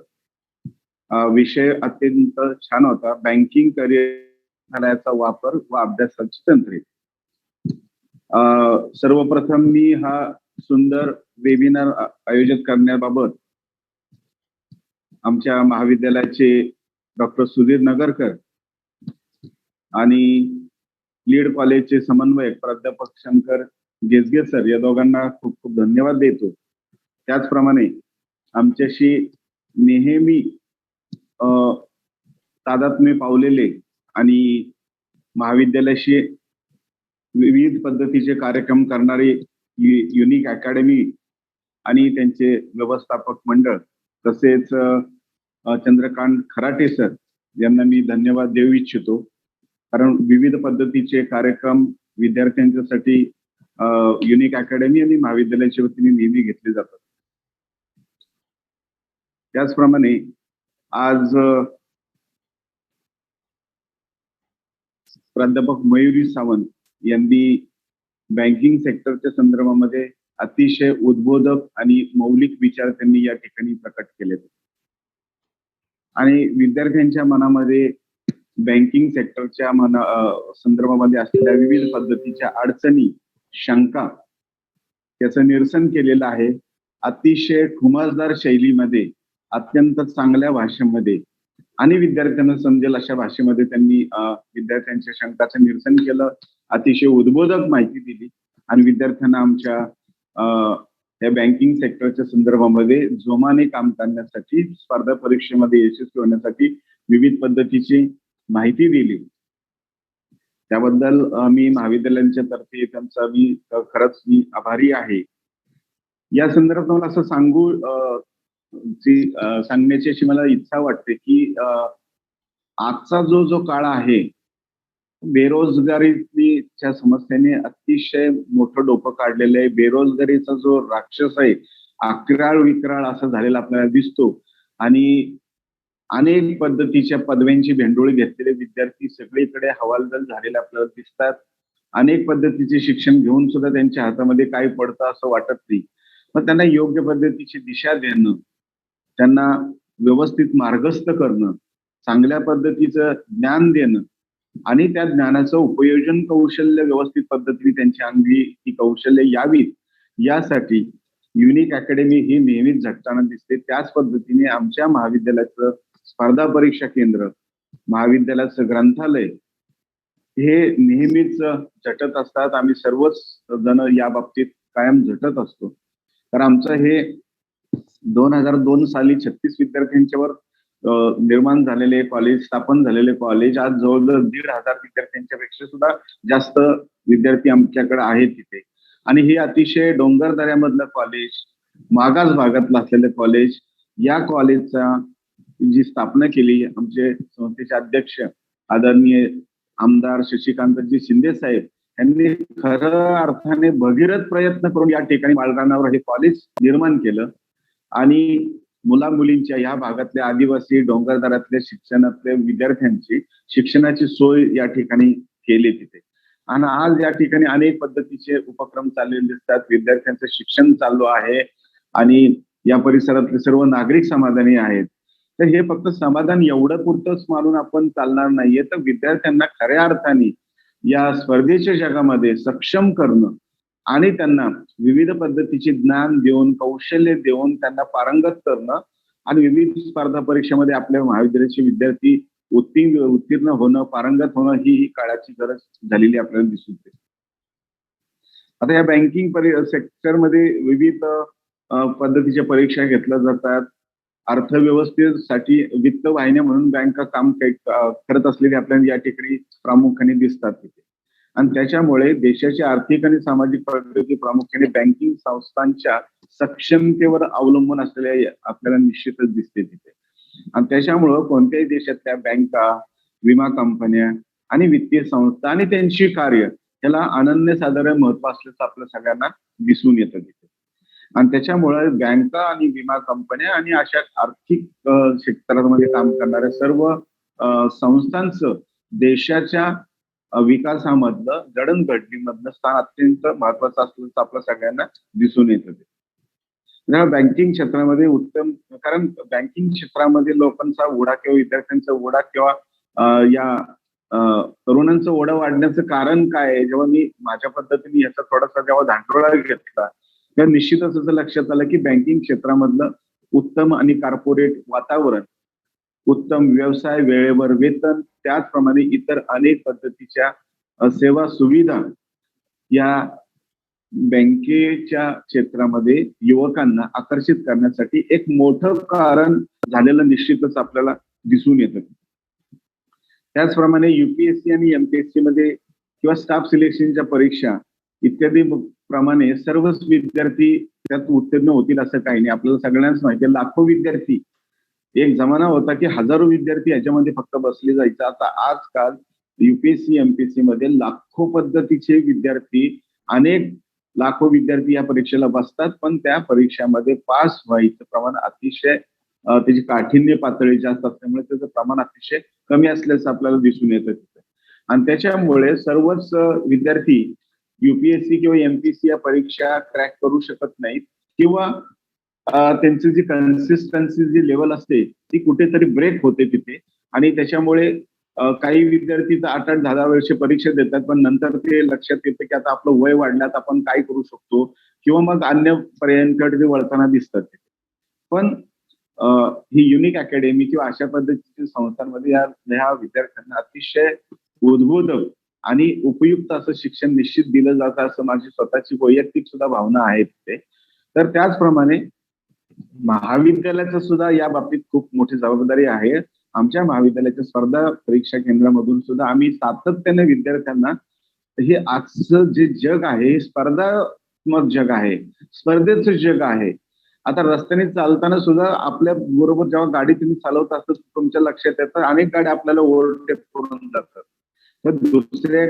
विषय अत्यंत छान होता. बँकिंग करिअरचा वापर व अभ्यासाची तंत्रे. सर्वप्रथम मी हा सुंदर वेबिनार आयोजित करण्याबाबत आमच्या महाविद्यालयाचे डॉक्टर सुधीर नगरकर आणि लीड कॉलेजचे समन्वयक प्राध्यापक शंकर गेजगे सर या दोघांना खूप खूप धन्यवाद देतो. त्याचप्रमाणे आमच्याशी नेहमी तादात्म्य पावलेले आणि महाविद्यालयाशी विविध पद्धतीचे कार्यक्रम करणारे युनिक अकॅडमी आणि त्यांचे व्यवस्थापक मंडळ तसेच चंद्रकांत खराटे सर यांना मी धन्यवाद देऊ इच्छितो, कारण विविध पद्धतीचे कार्यक्रम विद्यार्थ्यांच्यासाठी युनिक अकॅडमी आणि महाविद्यालयाच्या वतीने नेहमी घेतले जातात. त्याचप्रमाणे आज प्राध्यापक मयुरी सावंत यांनी बँकिंग सेक्टरच्या संदर्भामध्ये अतिशय उद्बोधक आणि मौलिक विचार त्यांनी या ठिकाणी प्रकट केले आणि विद्यार्थ्यांच्या मनामध्ये बँकिंग सेक्टरच्या संदर्भामध्ये असलेल्या विविध पद्धतीच्या अडचणी, शंका त्याचं निरसन केलेलं आहे. अतिशय ठुमकदार शैलीमध्ये, अत्यंत चांगल्या भाषेमध्ये आणि विद्यार्थ्यांना समजेल अशा भाषेमध्ये त्यांनी विद्यार्थ्यांच्या शंकाचं निरसन केलं. अतिशय उद्बोधक माहिती दिली आणि विद्यार्थ्यांना आमच्या या बँकिंग सेक्टरच्या संदर्भामध्ये जोमाने काम करण्यासाठी, स्पर्धा परीक्षेमध्ये यशस्वी होण्यासाठी विविध पद्धतीची माहिती दिली. त्याबद्दल मी महाविद्यालयांच्या तर्फे त्यांचा मी खरंच मी आभारी आहे. या संदर्भात मला असं सांगण्याची अशी मला इच्छा वाटते की आजचा जो काळ आहे, बेरोजगारीच्या समस्येने अतिशय मोठं डोकं काढलेलं आहे. बेरोजगारीचा जो राक्षस आहे, अक्राळ विक्राळ असा झालेला आपल्याला दिसतो आणि अनेक पद्धतीच्या पदव्यांची भेंडोळी घेतलेले विद्यार्थी सगळीकडे हवालदिल झालेले आपल्याला दिसतात. अनेक पद्धतीचे शिक्षण घेऊन सुद्धा त्यांच्या हातामध्ये काय पडतं असं वाटत नाही. मग त्यांना योग्य पद्धतीची दिशा देणं, त्यांना व्यवस्थित मार्गस्थ करणं, चांगल्या पद्धतीचं ज्ञान देणं आणि त्या ज्ञानाचं उपयोजन कौशल्य व्यवस्थित पद्धतीने त्यांच्या अंगी ही कौशल्य यावीत यासाठी युनिक अकॅडमी ही नेहमीच झटताना दिसते. त्याच पद्धतीने आमच्या महाविद्यालयाचं स्पर्धा परीक्षा केंद्र, महाविद्यालयाचं ग्रंथालय हे नेहमीच झटत असतात. आम्ही सर्वच जण या बाबतीत कायम झटत असतो. तर आमचं हे 2002 साली 36 विद्यार्थ्यांच्यावर निर्माण झालेले कॉलेज, स्थापन झालेले कॉलेज आज जवळजवळ 1,500 विद्यार्थ्यांच्या पेक्षा सुद्धा जास्त विद्यार्थी आमच्याकडे आहेत तिथे. आणि हे अतिशय डोंगर दऱ्यामधलं कॉलेज, मागास भागातलं असलेलं कॉलेज, या कॉलेजचा जी स्थापना केली आमचे संस्थेचे अध्यक्ष आदरणीय आमदार शशिकांतजी शिंदे साहेब यांनी खरं अर्थाने भगीरथ प्रयत्न करून या ठिकाणी बाळरानावर हे कॉलेज निर्माण केलं आणि मुला मुलींच्या या भागातल्या आदिवासी डोंगरदऱ्यातल्या शिक्षणातल्या विद्यार्थ्यांची शिक्षणाची सोय या ठिकाणी केली तिथे. आणि आज या ठिकाणी अनेक पद्धतीचे उपक्रम चाललेले दिसतात. विद्यार्थ्यांचं शिक्षण चालू आहे आणि या परिसरातले सर्व नागरिक समाधानी आहेत. तर हे फक्त समाधान एवढं पुरतंच मानून आपण चालणार नाहीये, तर विद्यार्थ्यांना खऱ्या अर्थाने या स्पर्धेच्या जगामध्ये सक्षम करणं आणि त्यांना विविध पद्धतीचे ज्ञान देऊन, कौशल्य देऊन त्यांना पारंगत करणं आणि विविध स्पर्धा परीक्षेमध्ये आपल्या महाविद्यालयाचे विद्यार्थी उत्तीर्ण होणं, पारंगत होणं ही काळाची गरज झालेली आपल्याला दिसून येते. आता या बँकिंग सेक्टरमध्ये विविध पद्धतीच्या परीक्षा घेतल्या जातात. अर्थव्यवस्थेसाठी वित्त वाहिन्या म्हणून बँका काम करत असलेले आपल्याला या ठिकाणी प्रामुख्याने दिसतात तिथे. आणि त्याच्यामुळे देशाची आर्थिक आणि सामाजिक प्रगती प्रामुख्याने बँकिंग संस्थांच्या सक्षमतेवर अवलंबून असलेल्या आपल्याला निश्चितच दिसते तिथे. आणि त्याच्यामुळं कोणत्याही देशातल्या बँका, विमा कंपन्या आणि वित्तीय संस्था आणि त्यांची कार्य याला अनन्यसाधारण महत्व असल्याचं आपल्या सगळ्यांना दिसून येतं तिथे. आणि त्याच्यामुळे बँका आणि विमा कंपन्या आणि अशा आर्थिक क्षेत्रामध्ये काम करणाऱ्या सर्व संस्थांचं देशाच्या विकासामधलं जडणघडणीमधलं स्थान अत्यंत महत्वाचं असल्याचं आपल्या सगळ्यांना दिसून येतं. बँकिंग क्षेत्रामध्ये उत्तम, कारण बँकिंग क्षेत्रामध्ये लोकांचा ओढा किंवा विद्यार्थ्यांचा ओढा किंवा या तरुणांचा ओढा वाढण्याचं कारण काय आहे, जेव्हा मी माझ्या पद्धतीने याचा थोडासा जेव्हा धांडोळा घेतला तेव्हा निश्चितच असं लक्षात आलं की बँकिंग क्षेत्रामधलं उत्तम आणि कॉर्पोरेट वातावरण, उत्तम व्यवसाय, वेळेवर वेतन, त्याचप्रमाणे इतर अनेक पद्धतीच्या सेवा सुविधा या बँकेच्या क्षेत्रामध्ये युवकांना आकर्षित करण्यासाठी एक मोठं कारण झालेलं निश्चितच आपल्याला दिसून येतं. त्याचप्रमाणे युपीएससी आणि एमपीएससी मध्ये किंवा स्टाफ सिलेक्शनच्या परीक्षा इत्यादी प्रमाणे सर्वच विद्यार्थी त्यात उत्तीर्ण होतील असं काही नाही. आपल्याला सगळ्यांनाच माहिती आहे, लाखो विद्यार्थी, एक जमाना होता की हजारो विद्यार्थी याच्यामध्ये फक्त बसले जायचं. आता आजकाल युपीएससी एमपीएससी मध्ये लाखो पद्धतीचे विद्यार्थी, अनेक लाखो विद्यार्थी या परीक्षेला बसतात, पण त्या परीक्षामध्ये पास व्हायचं प्रमाण अतिशय त्याची काठिण्य पातळी जास्त असल्यामुळे त्याचं प्रमाण अतिशय कमी असल्याचं आपल्याला दिसून येतं तिथे. आणि त्याच्यामुळे सर्वच विद्यार्थी युपीएससी किंवा एमपीएससी या परीक्षा क्रॅक करू शकत नाहीत किंवा त्यांची जी कन्सिस्टन्सी जी लेवल असते ती कुठेतरी ब्रेक होते तिथे. आणि त्याच्यामुळे काही विद्यार्थी तर 8-8, 10-10 वर्ष परीक्षा देतात, पण नंतर ते लक्षात येतं की आता आपलं वय वाढल्यात, आपण काय करू शकतो, किंवा मग अन्य पर्यायांकडे वळताना दिसतात. पण ही युनिक अकॅडमी किंवा अशा पद्धतीच्या संस्थांमध्ये ह्या विद्यार्थ्यांना अतिशय उद्बोधक आणि उपयुक्त असं शिक्षण निश्चित दिलं जातं असं माझी स्वतःची वैयक्तिक सुद्धा भावना आहे तिथे. तर त्याचप्रमाणे महाविद्यालयाचं सुद्धा या बाबतीत खूप मोठी जबाबदारी आहे. आमच्या महाविद्यालयाच्या स्पर्धा परीक्षा केंद्रामधून सुद्धा आम्ही सातत्याने विद्यार्थ्यांना हे आजचं जे जग आहे हे स्पर्धात्मक जग आहे, स्पर्धेचं जग आहे. आता रस्त्याने चालताना सुद्धा आपल्या बरोबर जेव्हा गाडी तुम्ही चालवत असता तुमच्या लक्षात येतं अनेक गाड्या आपल्याला ओव्हरटेक करून जातात. तर दुसऱ्या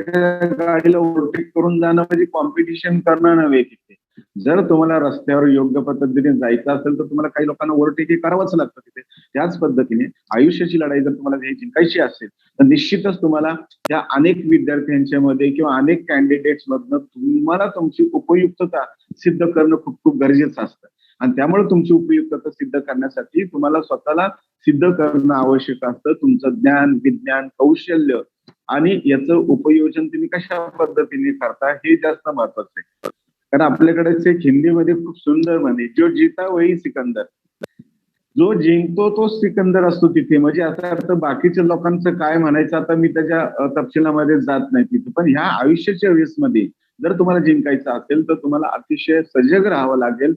गाडीला ओव्हरटेक करून जाणं म्हणजे कॉम्पिटिशन करणं नव्हे तिथे. जर तुम्हाला रस्त्यावर योग्य पद्धतीने जायचं असेल तर तुम्हाला काही लोकांना ओव्हरटेक करावंच लागतं तिथे. त्याच पद्धतीने आयुष्याची लढाई जर तुम्हाला हे जिंकायची असेल तर निश्चितच तुम्हाला त्या अनेक विद्यार्थ्यांच्या मध्ये किंवा अनेक कॅन्डिडेट्स मधनं तुम्हाला तुमची उपयुक्तता सिद्ध करणं खूप खूप गरजेचं असतं. आणि त्यामुळे तुमची उपयुक्तता सिद्ध करण्यासाठी तुम्हाला स्वतःला सिद्ध करणं आवश्यक असतं. तुमचं ज्ञान, विज्ञान, कौशल्य आणि याचं उपयोजन तुम्ही कशा पद्धतीने करता हे जास्त महत्वाचं आहे. कारण आपल्याकडेच एक हिंदीमध्ये खूप सुंदर म्हणे, जो जीता वही सिकंदर. जो जिंकतो तो सिकंदर असतो तिथे. म्हणजे आता अर्थ बाकीच्या लोकांचं काय म्हणायचं आता मी त्याच्या तपशिलामध्ये जात नाही तिथे. पण ह्या आयुष्याच्या रेसमध्ये जर तुम्हाला जिंकायचं असेल तर तुम्हाला अतिशय सजग राहावं लागेल.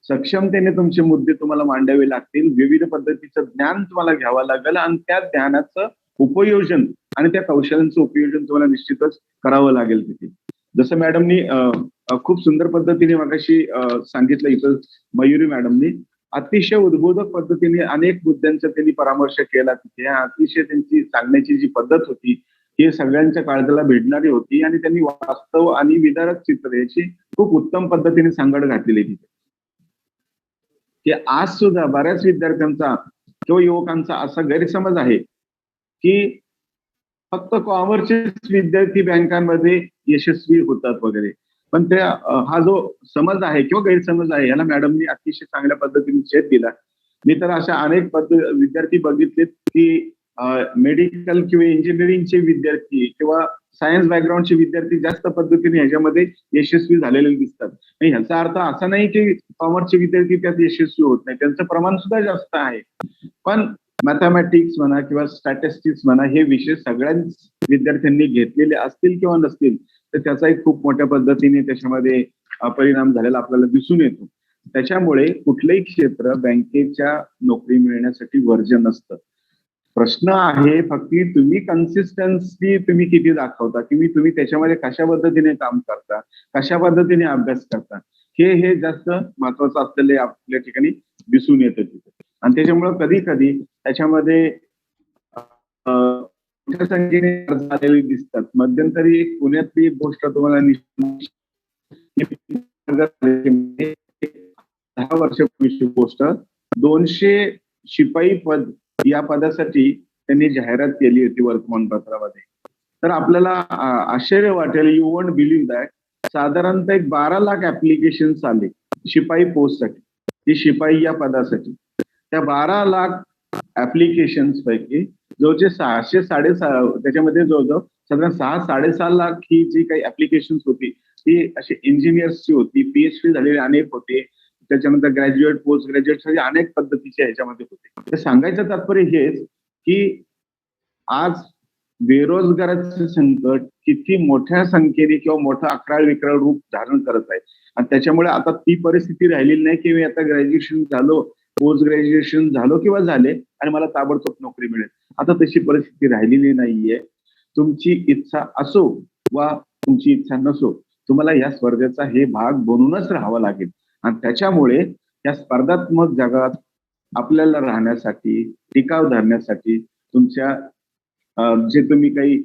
सक्षमतेने तुमचे मुद्दे तुम्हाला मांडावे लागतील. विविध पद्धतीचं ज्ञान तुम्हाला घ्यावं लागेल आणि त्या ज्ञानाचं उपयोजन आणि त्या कौशल्यांचं उपयोजन तुम्हाला निश्चितच करावं लागेल तिथे. जसं मॅडमनी खूप सुंदर पद्धतीने मगाशी सांगितलं इथं मयुरी मॅडमनी अतिशय उद्बोधक पद्धतीने अनेक मुद्द्यांचा त्यांनी परामर्श केला तिथे. अतिशय त्यांची सांगण्याची जी पद्धत होती ही सगळ्यांच्या काळजाला भेटणारी होती आणि त्यांनी वास्तव आणि विदारक चित्र याची खूप उत्तम पद्धतीने सांगड घातलेली तिथे. की आज सुद्धा बऱ्याच विद्यार्थ्यांचा किंवा युवकांचा असा गैरसमज आहे की फक्त कॉमर्सचे विद्यार्थी बँकांमध्ये यशस्वी होतात वगैरे. पण त्या हा जो समज आहे किंवा गैरसमज आहे याला मॅडमनी अतिशय चांगल्या पद्धतीने छेद दिला. मी तर अशा अनेक विद्यार्थी बघितलेत की मेडिकल किंवा इंजिनिअरिंगचे विद्यार्थी किंवा सायन्स बॅकग्राऊंडचे विद्यार्थी जास्त पद्धतीने ह्याच्यामध्ये यशस्वी झालेले दिसतात. आणि ह्याचा अर्थ असा नाही की कॉमर्सचे विद्यार्थी त्यात यशस्वी होत नाही, त्यांचं प्रमाण सुद्धा जास्त आहे. पण मॅथमॅटिक्स म्हणा किंवा स्टॅटिस्टिक्स म्हणा हे विषय सगळ्याच विद्यार्थ्यांनी घेतलेले असतील किंवा नसतील तर त्याचाही खूप मोठ्या पद्धतीने त्याच्यामध्ये परिणाम झालेला आपल्याला दिसून येतो. त्याच्यामुळे कुठलंही क्षेत्र बँकेच्या नोकरी मिळण्यासाठी वर्ज्य नसतं. प्रश्न आहे फक्त तुम्ही कन्सिस्टन्सी तुम्ही किती दाखवता की तुम्ही त्याच्यामध्ये कशा पद्धतीने काम करता, कशा पद्धतीने अभ्यास करता हे जास्त महत्वाचं असलेले आपल्या ठिकाणी दिसून येतं तिथे. आणि त्याच्यामुळे कधी कधी त्याच्यामध्ये मोठ्या संख्येने अर्ज आलेले दिसतात. मध्यंतरी एक पुण्यातली एक गोष्ट तुम्हाला 10 वर्षापूर्वीची गोष्ट 200 शिपाई पद या पदासाठी त्यांनी जाहिरात केली होती वर्तमानपत्रामध्ये. तर आपल्याला आश्चर्य वाटेल, यू वोंट बिलीव्ह दॅट, साधारणतः एक 12 लाख ऍप्लिकेशन्स आले शिपाई पोस्टसाठी, ती शिपाई या पदासाठी. त्या 12 लाख ऍप्लिकेशन्स पैकी जवळचे 600 650 त्याच्यामध्ये जवळजवळ साधारण 6-6.5 लाख ही जी काही ऍप्लिकेशन्स होती ती अशी इंजिनियर्सची होती, पीएचडी झालेले अनेक होते, त्याच्यानंतर ग्रॅज्युएट, पोस्ट ग्रॅज्युएट अनेक पद्धतीचे ह्याच्यामध्ये होते. ते सांगायचं तात्पर्य हेच की आज बेरोजगाराचं संकट किती मोठ्या संख्येने किंवा मोठं अकराळ विकराळ रूप धारण करत आहे. आणि त्याच्यामुळे आता ती परिस्थिती राहिलेली नाही की मी आता ग्रॅज्युएशन झालो, पोस्ट ग्रॅज्युएशन झालो किंवा झाले आणि मला ताबडतोब नोकरी मिळेल. आता तशी परिस्थिती राहिलेली नाहीये. तुमची इच्छा असो वा तुमची इच्छा नसो तुम्हाला या स्पर्धेचा हे भाग बनूनच राहावं लागेल. आणि त्याच्यामुळे या स्पर्धात्मक जगात आपल्याला राहण्यासाठी, टिकाव धरण्यासाठी तुमच्या जे तुम्ही काही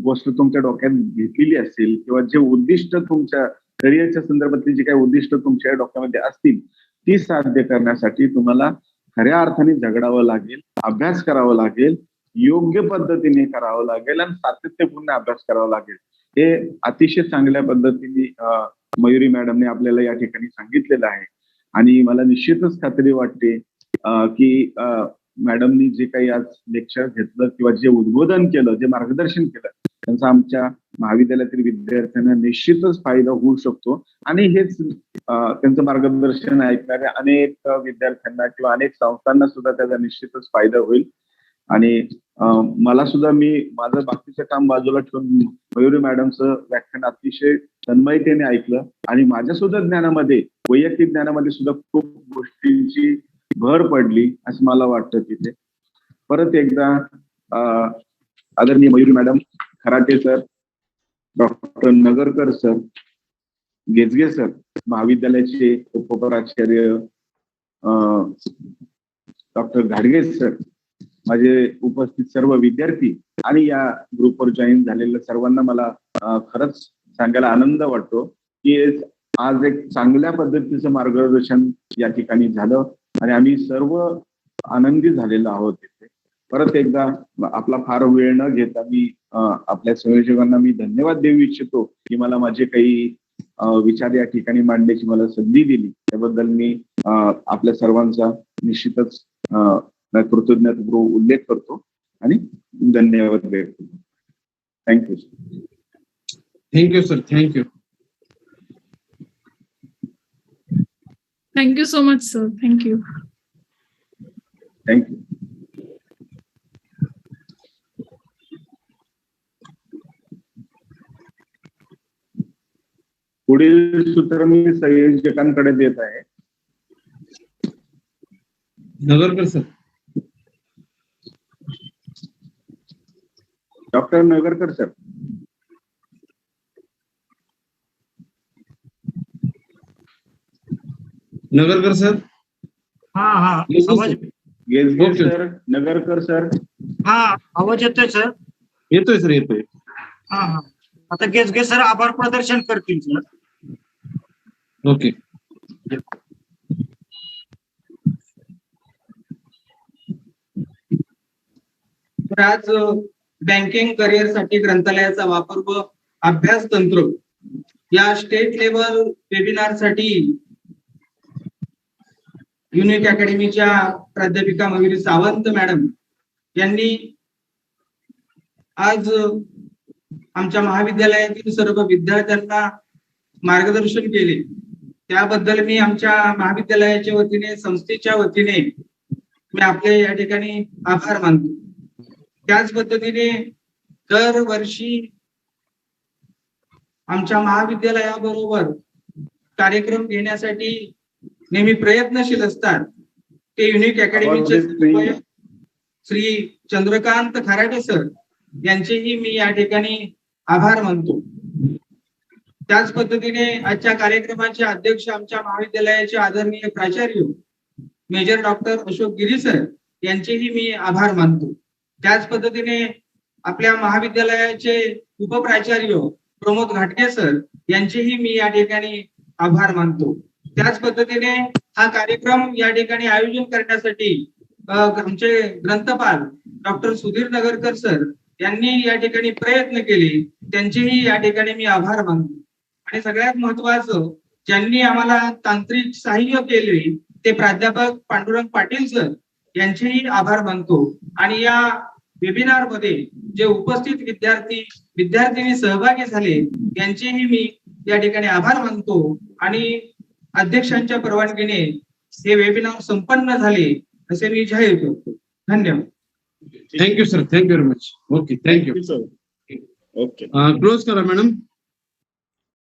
गोष्ट तुमच्या डोक्यात घेतलेली असेल किंवा जे उद्दिष्ट तुमच्या करिअरच्या संदर्भातली जी काही उद्दिष्ट तुमच्या डोक्यामध्ये असतील ती साध्य करण्यासाठी तुम्हाला खऱ्या अर्थाने झगडावं लागेल, अभ्यास करावा लागेल, योग्य पद्धतीने करावं लागेल आणि सातत्यपूर्ण अभ्यास करावा लागेल. हे अतिशय चांगल्या पद्धतीने मयुरी मॅडमने आपल्याला या ठिकाणी सांगितलेलं आहे. आणि मला निश्चितच खात्री वाटते की मॅडमनी जे काही आज लेक्चर घेतलं किंवा जे उद्बोधन केलं, जे मार्गदर्शन केलं त्यांचा आमच्या महाविद्यालयातील विद्यार्थ्यांना निश्चितच फायदा होऊ शकतो. आणि हेच त्यांचं मार्गदर्शन ऐकणाऱ्या अनेक विद्यार्थ्यांना किंवा अनेक संस्थांना सुद्धा त्याचा निश्चितच फायदा होईल. आणि मला सुद्धा मी माझं बाकीचं काम बाजूला ठेवून मयुरी मॅडमचं व्याख्यान अतिशय तन्मयतेने ऐकलं आणि माझ्या सुद्धा ज्ञानामध्ये, वैयक्तिक ज्ञानामध्ये सुद्धा खूप गोष्टींची भर पडली असं मला वाटतं तिथे. परत एकदा आदरणीय Mayuri madam, Kharate sir, doctor Nagarkar sir, गेजगे सर, महाविद्यालयाचे उपप्राचार्य डॉक्टर घाडगे सर, माझे उपस्थित सर्व विद्यार्थी आणि या ग्रुपवर जॉईन झालेल्या सर्वांना मला खरंच सांगायला आनंद वाटतो की आज एक चांगल्या पद्धतीचं मार्गदर्शन या ठिकाणी झालं आणि आम्ही सर्व आनंदी झालेलो आहोत तिथे. परत एकदा आपला फार वेळ न घेता मी आपल्या संयोजकांना मी धन्यवाद देऊ इच्छितो की मला माझे काही विचार या ठिकाणी मांडण्याची मला संधी दिली, त्याबद्दल मी आपल्या सर्वांचा निश्चितच कृतज्ञतापूर्वक उल्लेख करतो आणि धन्यवाद व्यक्त करतो. Thank you. Thank you sir. Thank you. Thank you so much sir. Thank you. Thank you. पुढील सूत्र मी संयोजकांकडे देत आहे. Nagarkar sir. Doctor Nagarkar sir. Nagarkar sir. हा हा आवाज गेजगे सर, नगरकर सर. हा आवाज येतोय सर. येतोय सर. येतोय. हा हा आता गेजगे सर आभार प्रदर्शन करतील सर. ओके. तर आज बँकिंग करिअरसाठी ग्रंथालयाचा वापर व अभ्यास तंत्र या स्टेट लेवल वेबिनारसाठी युनिक अकॅडमीच्या प्राध्यापिका मयुरी सावंत मॅडम यांनी आज आमच्या महाविद्यालयातील सर्व विद्यार्थ्यांना मार्गदर्शन केले. त्याबद्दल मी आमच्या महाविद्यालयाच्या वतीने, संस्थेच्या वतीने मी आपले या ठिकाणी आभार मानतो. त्याच पद्धतीने दरवर्षी आमच्या महाविद्यालयाबरोबर कार्यक्रम घेण्यासाठी नेहमी प्रयत्नशील असतात ते युनिक अकॅडमीचे श्री चंद्रकांत खराटे सर यांचेही मी या ठिकाणी आभार मानतो. त्याच पद्धतीने आजच्या कार्यक्रमाचे अध्यक्ष आमच्या महाविद्यालयाचे आदरणीय प्राचार्य मेजर डॉक्टर अशोक गिरी सर यांचेही मी आभार मानतो. त्याच पद्धतीने आपल्या महाविद्यालयाचे उपप्राचार्य प्रमोद घाटगे सर यांचेही मी या ठिकाणी आभार मानतो. त्याच पद्धतीने हा कार्यक्रम या ठिकाणी आयोजन करण्यासाठी आमचे ग्रंथपाल डॉक्टर सुधीर नगरकर सर यांनी या ठिकाणी प्रयत्न केले, त्यांचेही या ठिकाणी मी आभार मानतो. आणि सगळ्यात महत्वाचं ज्यांनी आम्हाला तांत्रिक सहाय्य केले ते प्राध्यापक पांडुरंग पाटील सर यांचेही आभार मानतो. आणि या वेबिनार मध्ये जे उपस्थित विद्यार्थिनी सहभागी झाले त्यांचेही मी या ठिकाणी आभार मानतो. आणि अध्यक्षांच्या परवानगीने हे वेबिनार संपन्न झाले असे मी जाहीर करतो. धन्यवाद. Thank you sir. Thank you very much. Okay. Thank you. Okay. Close करा मॅडम.